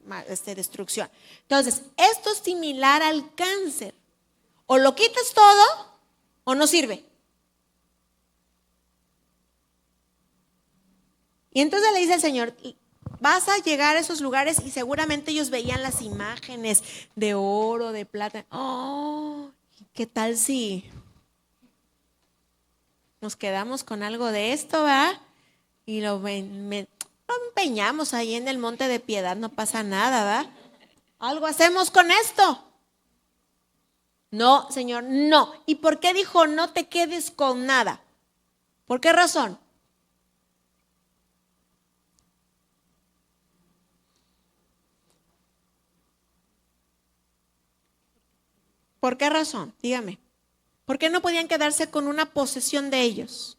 destrucción. Entonces, esto es similar al cáncer. O lo quitas todo o no sirve. Y entonces le dice el Señor, vas a llegar a esos lugares y seguramente ellos veían las imágenes de oro, de plata. Oh, ¿qué tal si nos quedamos con algo de esto, va? Y lo empeñamos ahí en el monte de Piedad, no pasa nada, ¿va? Algo hacemos con esto. No, Señor, no. ¿Y por qué dijo no te quedes con nada? ¿Por qué razón? ¿Por qué razón? Dígame. ¿Por qué no podían quedarse con una posesión de ellos?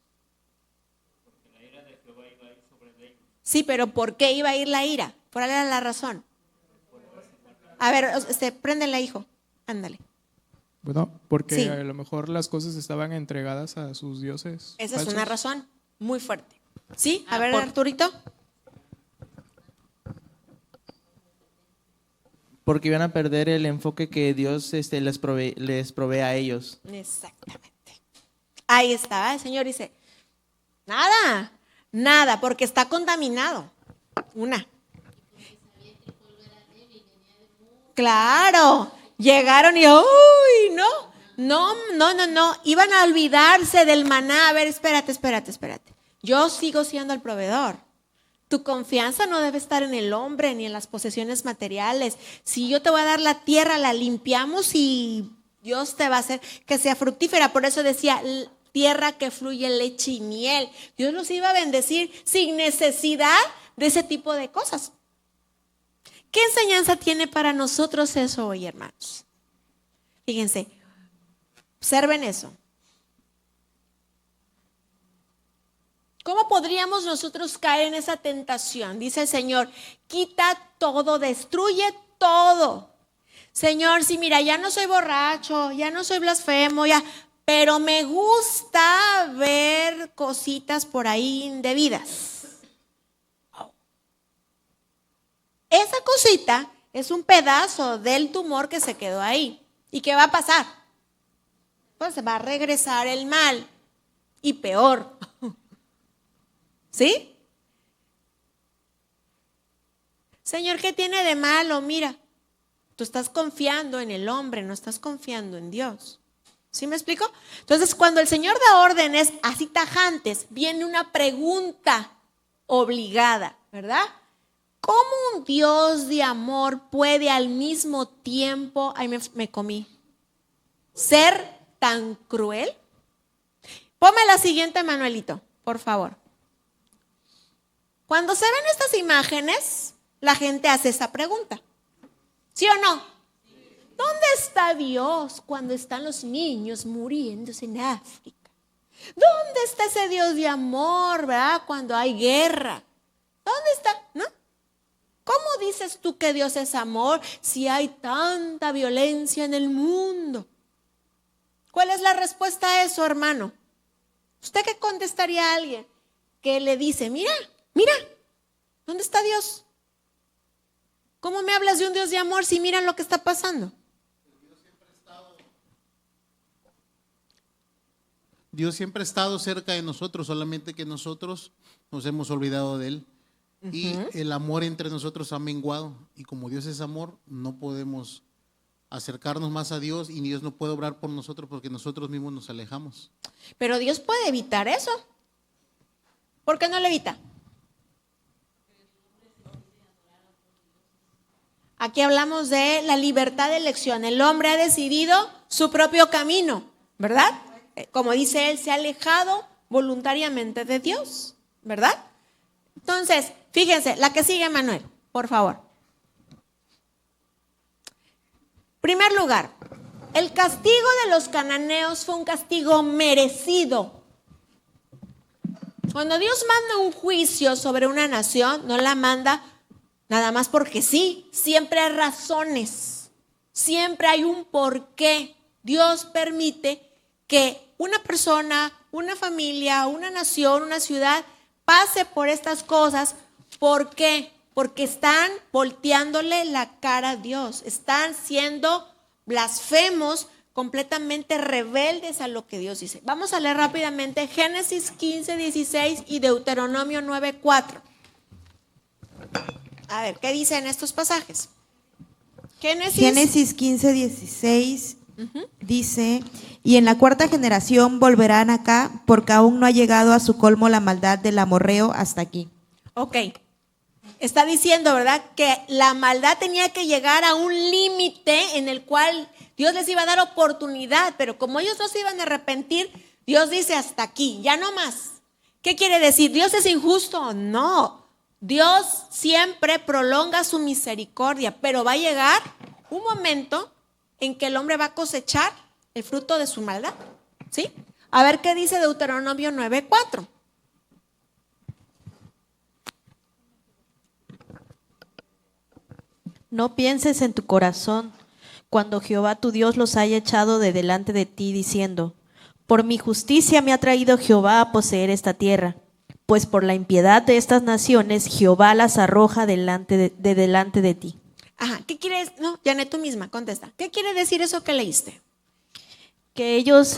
Porque la ira de Jehová iba a ir sobre ellos. Sí, pero ¿por qué iba a ir la ira? ¿Cuál era la razón? A ver, préndele, hijo. Ándale. Bueno, porque Sí. a lo mejor las cosas estaban entregadas a sus dioses. Esa es falsos. una razón muy fuerte. ¿Sí? A ver, por- Arturito. Porque iban a perder el enfoque que Dios les provee a ellos. Exactamente. Ahí está. El Señor dice, nada, nada, porque está contaminado. Una. Claro, llegaron y, uy, no, iban a olvidarse del maná. A ver, espérate. Yo sigo siendo el proveedor. Tu confianza no debe estar en el hombre ni en las posesiones materiales. Si yo te voy a dar la tierra, la limpiamos y Dios te va a hacer que sea fructífera. Por eso decía, tierra que fluye leche y miel. Dios los iba a bendecir sin necesidad de ese tipo de cosas. ¿Qué enseñanza tiene para nosotros eso hoy, hermanos? Fíjense, observen eso. ¿Cómo podríamos nosotros caer en esa tentación? Dice el Señor, quita todo, destruye todo. Señor, sí, mira, ya no soy borracho, ya no soy blasfemo, ya, pero me gusta ver cositas por ahí indebidas. Esa cosita es un pedazo del tumor que se quedó ahí. ¿Y qué va a pasar? Pues va a regresar el mal. Y peor. ¿Sí? Señor, ¿qué tiene de malo? Mira, tú estás confiando en el hombre, no estás confiando en Dios. ¿Sí me explico? Entonces, cuando el Señor da órdenes así tajantes, viene una pregunta obligada, ¿verdad? ¿Cómo un Dios de amor puede al mismo tiempo, ay, me comí, ser tan cruel? Ponme la siguiente, Manuelito, por favor. Cuando se ven estas imágenes, la gente hace esa pregunta. ¿Sí o no? ¿Dónde está Dios cuando están los niños muriéndose en África? ¿Dónde está ese Dios de amor, verdad? Cuando hay guerra. ¿Dónde está? ¿No? ¿Cómo dices tú que Dios es amor si hay tanta violencia en el mundo? ¿Cuál es la respuesta a eso, hermano? ¿Usted qué contestaría a alguien que le dice, mira, ¿dónde está Dios? ¿Cómo me hablas de un Dios de amor si miran lo que está pasando? Dios siempre ha estado cerca de nosotros, solamente que nosotros nos hemos olvidado de Él. Y el amor entre nosotros ha menguado. Y como Dios es amor, no podemos acercarnos más a Dios y Dios no puede obrar por nosotros porque nosotros mismos nos alejamos. Pero Dios puede evitar eso. ¿Por qué no lo evita? Aquí hablamos de la libertad de elección. El hombre ha decidido su propio camino, ¿verdad? Como dice él, se ha alejado voluntariamente de Dios, ¿verdad? Entonces, fíjense, la que sigue, Manuel, por favor. Primer lugar, el castigo de los cananeos fue un castigo merecido. Cuando Dios manda un juicio sobre una nación, no la manda nada más porque sí, siempre hay razones, siempre hay un porqué. Dios permite que una persona, una familia, una nación, una ciudad pase por estas cosas. ¿Por qué? Porque están volteándole la cara a Dios, están siendo blasfemos, completamente rebeldes a lo que Dios dice. Vamos a leer rápidamente Génesis 15:16 y Deuteronomio 9:4. A ver, ¿qué dicen estos pasajes? Génesis 15:16 dice, y en la cuarta generación volverán acá, porque aún no ha llegado a su colmo la maldad del amorreo hasta aquí. Ok, está diciendo, ¿verdad?, que la maldad tenía que llegar a un límite en el cual Dios les iba a dar oportunidad, pero como ellos no se iban a arrepentir, Dios dice hasta aquí, ya no más. ¿Qué quiere decir? ¿Dios es injusto? No. Dios siempre prolonga su misericordia, pero va a llegar un momento en que el hombre va a cosechar el fruto de su maldad. ¿Sí? A ver qué dice Deuteronomio 9:4. No pienses en tu corazón, cuando Jehová tu Dios los haya echado de delante de ti, diciendo: por mi justicia me ha traído Jehová a poseer esta tierra, pues por la impiedad de estas naciones Jehová las arroja delante de ti. Ajá, ¿qué quiere decir? No, Janet, tú misma, contesta. ¿Qué quiere decir eso que leíste? Que ellos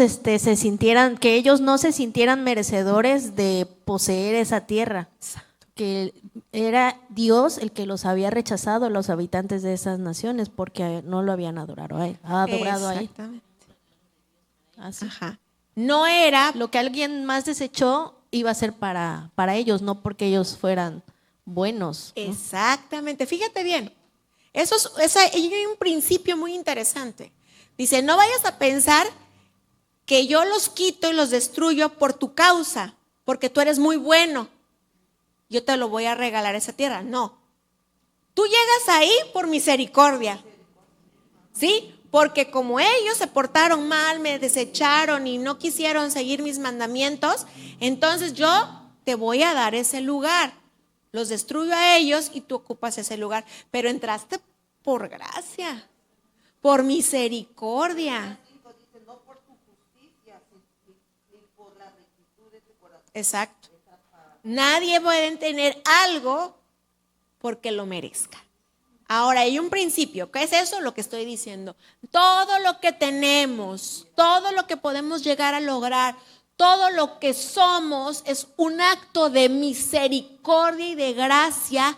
que ellos no se sintieran merecedores de poseer esa tierra. Que era Dios el que los había rechazado a los habitantes de esas naciones porque no lo habían adorado a él. Exactamente. Así. Ajá. No era lo que alguien más desechó, iba a ser para ellos, no porque ellos fueran buenos, ¿no? Exactamente. Fíjate bien. Hay un principio muy interesante. Dice, no vayas a pensar que yo los quito y los destruyo por tu causa, porque tú eres muy bueno. Yo te lo voy a regalar esa tierra. No. Tú llegas ahí por misericordia. ¿Sí? Porque como ellos se portaron mal, me desecharon y no quisieron seguir mis mandamientos, entonces yo te voy a dar ese lugar. Los destruyo a ellos y tú ocupas ese lugar. Pero entraste por gracia, por misericordia. Exacto. Nadie puede tener algo porque lo merezca. Ahora, hay un principio. ¿Qué es eso? Lo que estoy diciendo. Todo lo que tenemos, todo lo que podemos llegar a lograr, todo lo que somos es un acto de misericordia y de gracia,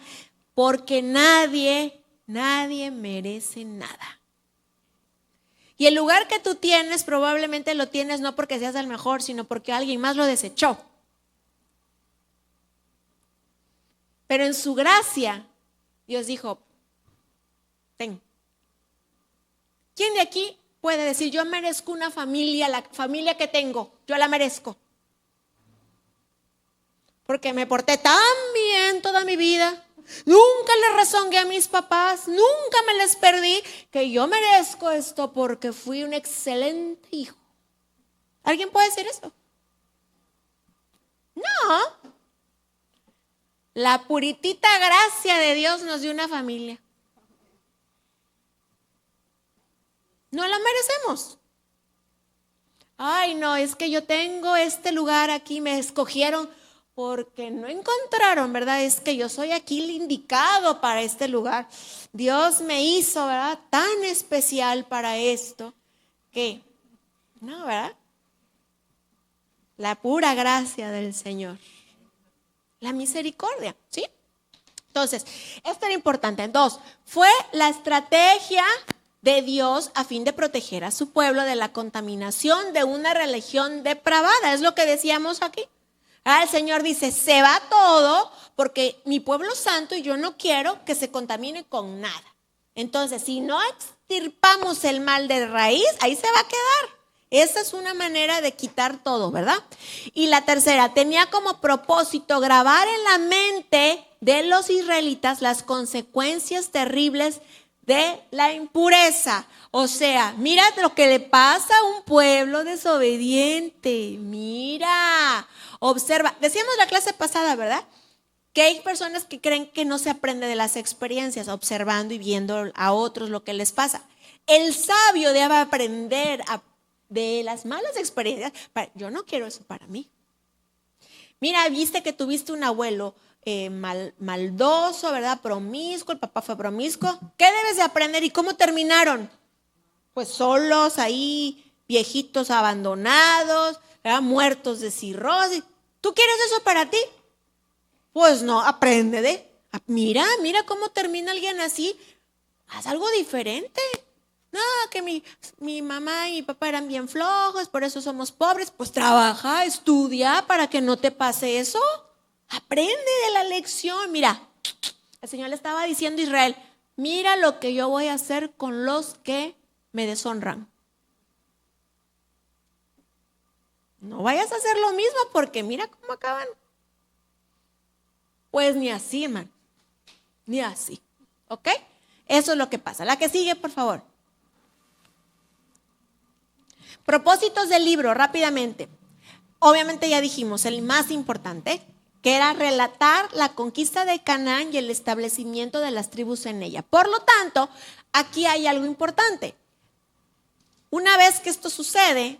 porque nadie merece nada. Y el lugar que tú tienes probablemente lo tienes no porque seas el mejor, sino porque alguien más lo desechó. Pero en su gracia, Dios dijo, ten. ¿Quién de aquí puede decir, yo merezco una familia, la familia que tengo, yo la merezco? Porque me porté tan bien toda mi vida, nunca le rezongué a mis papás, nunca me les perdí, que yo merezco esto porque fui un excelente hijo. ¿Alguien puede decir eso? No. La puritita gracia de Dios nos dio una familia. No la merecemos. Ay, no, es que yo tengo este lugar aquí, me escogieron porque no encontraron, ¿verdad? Es que yo soy aquí el indicado para este lugar. Dios me hizo, ¿verdad? Tan especial para esto que, no, ¿verdad? La pura gracia del Señor. La misericordia, ¿sí? Entonces, esto era importante. Dos, fue la estrategia de Dios a fin de proteger a su pueblo de la contaminación de una religión depravada. Es lo que decíamos aquí. El Señor dice, se va todo porque mi pueblo es santo y yo no quiero que se contamine con nada. Entonces, si no extirpamos el mal de raíz, ahí se va a quedar. Esa es una manera de quitar todo, ¿verdad? Y la tercera, tenía como propósito grabar en la mente de los israelitas las consecuencias terribles de la impureza. O sea, mira lo que le pasa a un pueblo desobediente. Mira, observa. Decíamos la clase pasada, ¿verdad? Que hay personas que creen que no se aprende de las experiencias, observando y viendo a otros lo que les pasa. El sabio debe aprender de las malas experiencias. Yo no quiero eso para mí. Mira, viste que tuviste un abuelo maldoso, ¿verdad? Promiscuo, el papá fue promiscuo. ¿Qué debes de aprender y cómo terminaron? Pues solos ahí, viejitos abandonados, ¿verdad? Muertos de cirrosis. ¿Tú quieres eso para ti? Pues no, aprende mira cómo termina alguien así. Haz algo diferente. No, que mi mamá y mi papá eran bien flojos, por eso somos pobres. Pues trabaja, estudia para que no te pase eso. Aprende de la lección. Mira, el Señor le estaba diciendo a Israel, mira lo que yo voy a hacer con los que me deshonran. No vayas a hacer lo mismo porque mira cómo acaban. Pues ni así, hermano. Ni así. ¿Ok? Eso es lo que pasa. La que sigue, por favor. Propósitos del libro, rápidamente. Obviamente ya dijimos, el más importante, que era relatar la conquista de Canaán y el establecimiento de las tribus en ella. Por lo tanto, aquí hay algo importante. Una vez que esto sucede,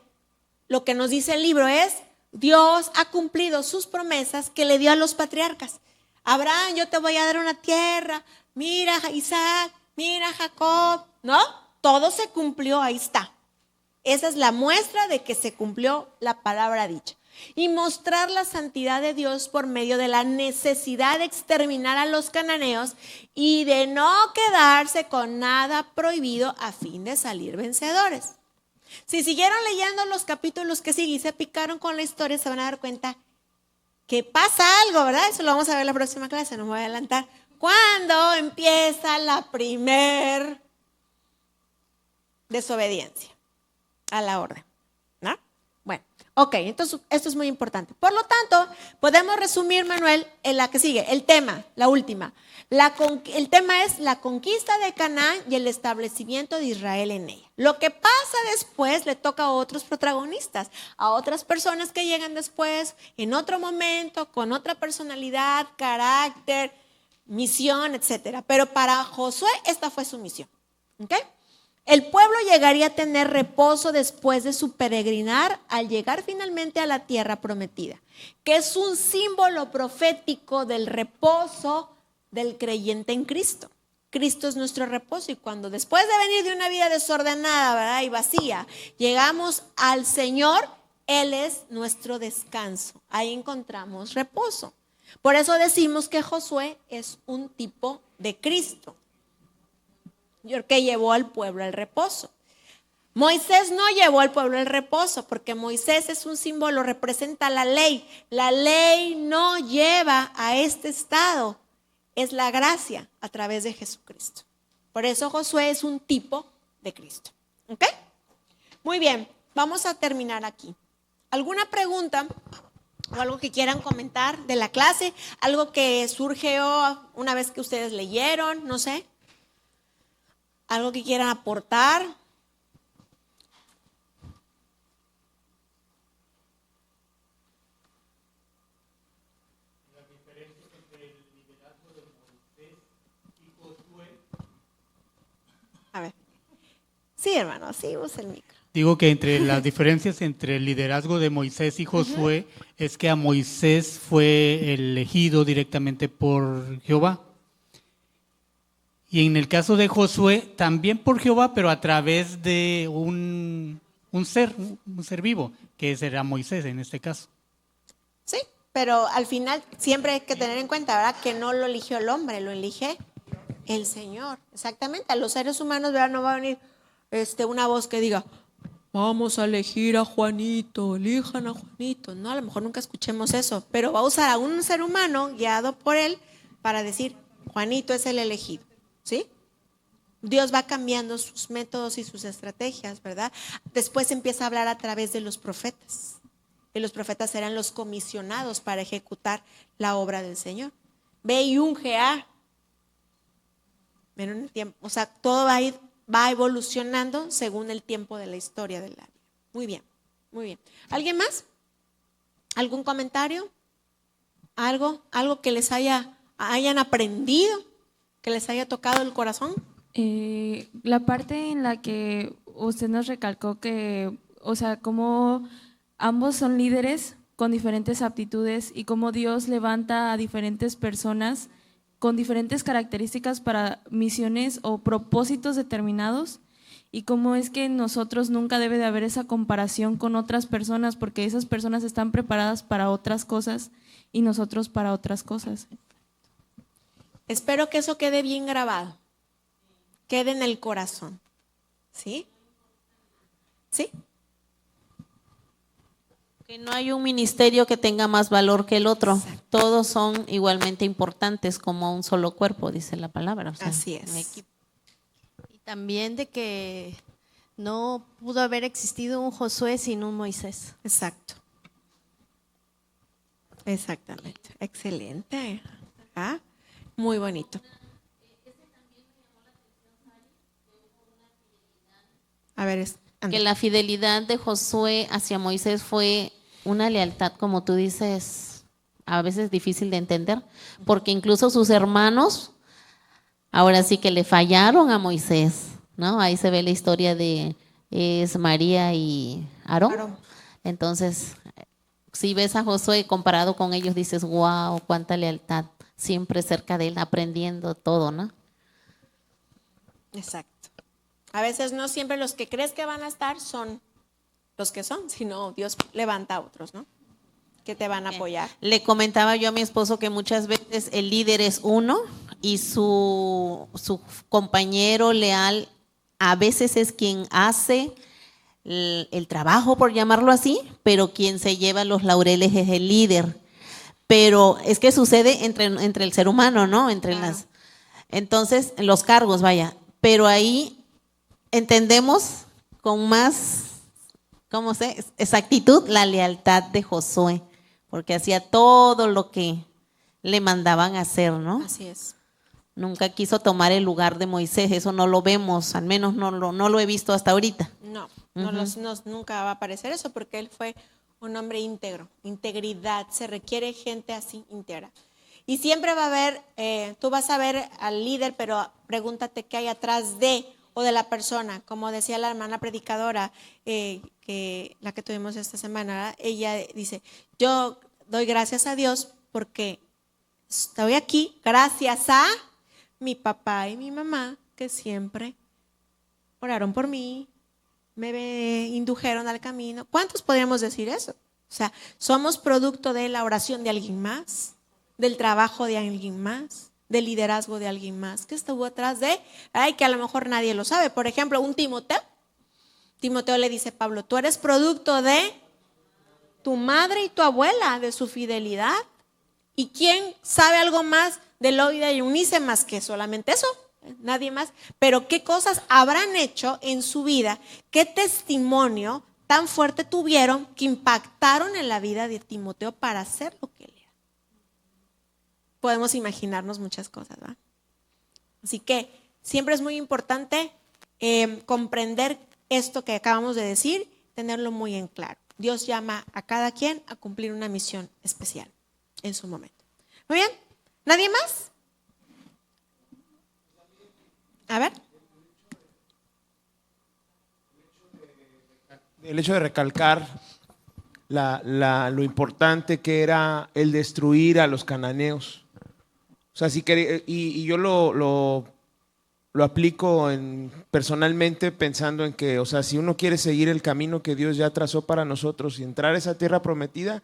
lo que nos dice el libro es, Dios ha cumplido sus promesas que le dio a los patriarcas. Abraham, yo te voy a dar una tierra, mira Isaac, mira Jacob, ¿no? Todo se cumplió, ahí está. Esa es la muestra de que se cumplió la palabra dicha. Y mostrar la santidad de Dios por medio de la necesidad de exterminar a los cananeos y de no quedarse con nada prohibido a fin de salir vencedores. Si siguieron leyendo los capítulos que siguen y se picaron con la historia, se van a dar cuenta que pasa algo, ¿verdad? Eso lo vamos a ver en la próxima clase, no me voy a adelantar. ¿Cuándo empieza la primer desobediencia a la orden? ¿No? Bueno, ok, entonces esto es muy importante. Por lo tanto, podemos resumir, Manuel, en la que sigue, el tema, la última. El tema es la conquista de Canaán y el establecimiento de Israel en ella. Lo que pasa después le toca a otros protagonistas, a otras personas que llegan después, en otro momento, con otra personalidad, carácter, misión, etcétera. Pero para Josué esta fue su misión. ¿Ok? El pueblo llegaría a tener reposo después de su peregrinar al llegar finalmente a la tierra prometida, que es un símbolo profético del reposo del creyente en Cristo. Cristo es nuestro reposo y cuando después de venir de una vida desordenada, ¿verdad?, y vacía, llegamos al Señor, Él es nuestro descanso. Ahí encontramos reposo. Por eso decimos que Josué es un tipo de Cristo, que llevó al pueblo al reposo. Moisés no llevó al pueblo al reposo porque Moisés es un símbolo, representa la ley. La ley no lleva a este estado, es la gracia a través de Jesucristo. Por eso Josué es un tipo de Cristo. ¿Ok? Muy bien, vamos a terminar aquí. ¿Alguna pregunta o algo que quieran comentar de la clase? ¿Algo que surgió una vez que ustedes leyeron? No sé. ¿Algo que quieran aportar? A ver. Sí, hermano, sí, usa el micro. Digo que entre las diferencias entre el liderazgo de Moisés y Josué es que a Moisés fue elegido directamente por Jehová. Y en el caso de Josué, también por Jehová, pero a través de un ser vivo, que será Moisés en este caso. Sí, pero al final siempre hay que tener en cuenta, ¿verdad?, que no lo eligió el hombre, lo elige el Señor. Exactamente, a los seres humanos, ¿verdad?, no va a venir una voz que diga, vamos a elegir a Juanito, elijan a Juanito. No, a lo mejor nunca escuchemos eso, pero va a usar a un ser humano guiado por él para decir, Juanito es el elegido. ¿Sí? Dios va cambiando sus métodos y sus estrategias, ¿verdad? Después empieza a hablar a través de los profetas. Y los profetas eran los comisionados para ejecutar la obra del Señor. Ve y unge a. O sea, todo va evolucionando según el tiempo de la historia del área. Muy bien, muy bien. ¿Alguien más? ¿Algún comentario? ¿Algo que les hayan aprendido? ¿Que les haya tocado el corazón? La parte en la que usted nos recalcó que, o sea, cómo ambos son líderes con diferentes aptitudes y cómo Dios levanta a diferentes personas con diferentes características para misiones o propósitos determinados y cómo es que nosotros nunca debe de haber esa comparación con otras personas porque esas personas están preparadas para otras cosas y nosotros para otras cosas. Espero que eso quede bien grabado, quede en el corazón. ¿Sí? ¿Sí? Que no hay un ministerio que tenga más valor que el otro. Exacto. Todos son igualmente importantes como un solo cuerpo, dice la palabra. O sea, así es. Y también de que no pudo haber existido un Josué sin un Moisés. Exacto. Exactamente. Excelente. ¿Ah? Muy bonito. A ver, que la fidelidad de Josué hacia Moisés fue una lealtad, como tú dices, a veces difícil de entender, porque incluso sus hermanos ahora sí que le fallaron a Moisés, ¿no? Ahí se ve la historia de es María y Aarón. Aarón. Entonces, si ves a Josué comparado con ellos, dices, wow, cuánta lealtad, siempre cerca de él, aprendiendo todo, ¿no? Exacto. A veces no siempre los que crees que van a estar son los que son, sino Dios levanta a otros, ¿no? Que te van a apoyar. Le comentaba yo a mi esposo que muchas veces el líder es uno y su compañero leal a veces es quien hace el trabajo, por llamarlo así, pero quien se lleva los laureles es el líder. Pero es que sucede entre el ser humano, ¿no? Entonces, los cargos, vaya. Pero ahí entendemos con más, ¿cómo sé? Exactitud la lealtad de Josué, porque hacía todo lo que le mandaban hacer, ¿no? Así es. Nunca quiso tomar el lugar de Moisés, eso no lo vemos, al menos no lo he visto hasta ahorita. No, Ujú. nunca va a aparecer eso porque él fue un hombre íntegro. Integridad, se requiere gente así íntegra. Y siempre va a haber, tú vas a ver al líder, pero pregúntate qué hay atrás de o de la persona. Como decía la hermana predicadora, que la que tuvimos esta semana, ¿verdad? Ella dice, yo doy gracias a Dios porque estoy aquí gracias a mi papá y mi mamá que siempre oraron por mí, me indujeron al camino. ¿Cuántos podríamos decir eso? O sea, somos producto de la oración de alguien más, del trabajo de alguien más, del liderazgo de alguien más que estuvo atrás de, que a lo mejor nadie lo sabe. Por ejemplo, un Timoteo. Timoteo le dice a Pablo, tú eres producto de tu madre y tu abuela, de su fidelidad. ¿Y quién sabe algo más de Loida y Eunice más que solamente eso? Nadie más. Pero ¿qué cosas habrán hecho en su vida? ¿Qué testimonio tan fuerte tuvieron que impactaron en la vida de Timoteo para hacer lo que él era? Podemos imaginarnos muchas cosas, ¿verdad? Así que siempre es muy importante comprender esto que acabamos de decir, tenerlo muy en claro. Dios llama a cada quien a cumplir una misión especial en su momento. Muy bien, ¿nadie más? A ver. El hecho de recalcar lo importante que era el destruir a los cananeos. O sea, y yo lo aplico personalmente pensando en que, o sea, si uno quiere seguir el camino que Dios ya trazó para nosotros y entrar a esa tierra prometida,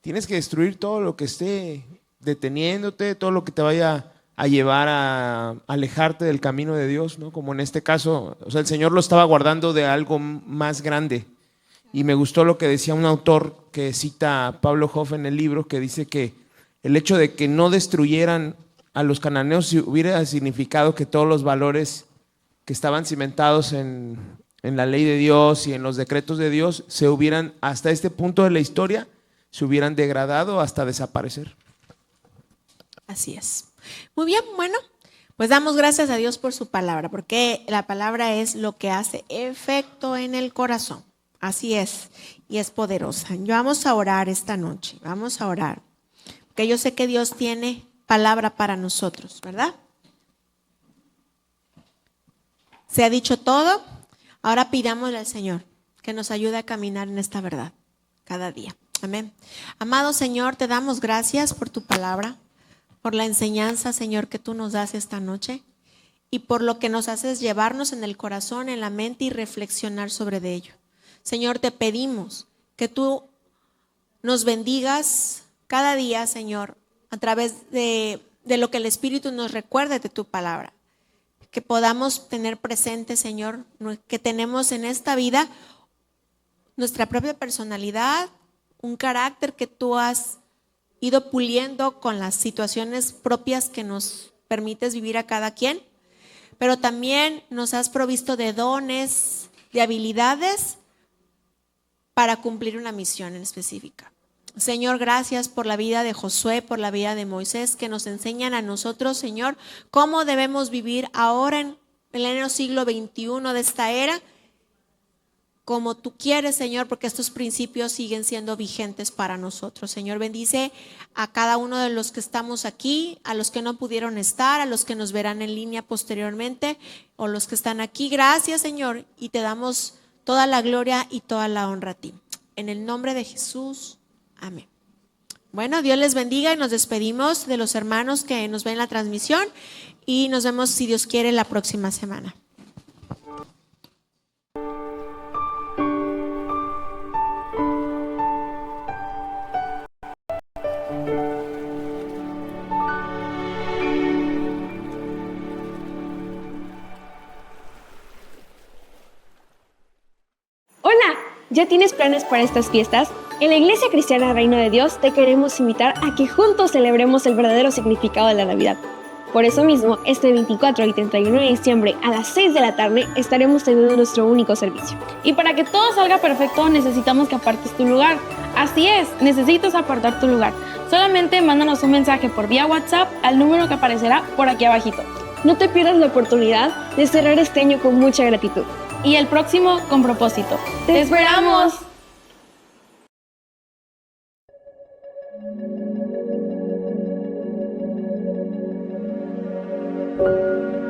tienes que destruir todo lo que esté deteniéndote, todo lo que te vaya a llevar a alejarte del camino de Dios, ¿no? Como en este caso, o sea, el Señor lo estaba guardando de algo más grande. Y me gustó lo que decía un autor que cita a Pablo Hoff en el libro, que dice que el hecho de que no destruyeran a los cananeos hubiera significado que todos los valores que estaban cimentados en la ley de Dios y en los decretos de Dios se hubieran, hasta este punto de la historia, se hubieran degradado hasta desaparecer. Así es. Muy bien, bueno, pues damos gracias a Dios por su palabra, porque la palabra es lo que hace efecto en el corazón. Así es, y es poderosa. Vamos a orar esta noche, vamos a orar, porque yo sé que Dios tiene palabra para nosotros, ¿verdad? Se ha dicho todo, ahora pidámosle al Señor que nos ayude a caminar en esta verdad cada día. Amén. Amado Señor, te damos gracias por tu palabra, por la enseñanza, Señor, que tú nos das esta noche y por lo que nos haces llevarnos en el corazón, en la mente y reflexionar sobre de ello. Señor, te pedimos que tú nos bendigas cada día, Señor, a través de lo que el Espíritu nos recuerde de tu palabra. Que podamos tener presente, Señor, que tenemos en esta vida nuestra propia personalidad, un carácter que tú has ido puliendo con las situaciones propias que nos permites vivir a cada quien, pero también nos has provisto de dones, de habilidades para cumplir una misión en específica. Señor, gracias por la vida de Josué, por la vida de Moisés, que nos enseñan a nosotros, Señor, cómo debemos vivir ahora en el siglo XXI de esta era, como tú quieres, Señor, porque estos principios siguen siendo vigentes para nosotros. Señor, bendice a cada uno de los que estamos aquí, a los que no pudieron estar, a los que nos verán en línea posteriormente o los que están aquí. Gracias, Señor, y te damos toda la gloria y toda la honra a ti. En el nombre de Jesús, amén. Bueno, Dios les bendiga y nos despedimos de los hermanos que nos ven en la transmisión y nos vemos, si Dios quiere, la próxima semana. Hola, ¿ya tienes planes para estas fiestas? En la Iglesia Cristiana Reino de Dios te queremos invitar a que juntos celebremos el verdadero significado de la Navidad. Por eso mismo, este 24 y 31 de diciembre a las 6 de la tarde estaremos teniendo nuestro único servicio. Y para que todo salga perfecto necesitamos que apartes tu lugar. Así es, necesitas apartar tu lugar. Solamente mándanos un mensaje por vía WhatsApp al número que aparecerá por aquí abajito. No te pierdas la oportunidad de cerrar este año con mucha gratitud. Y el próximo con propósito. ¡Te esperamos! Thank you.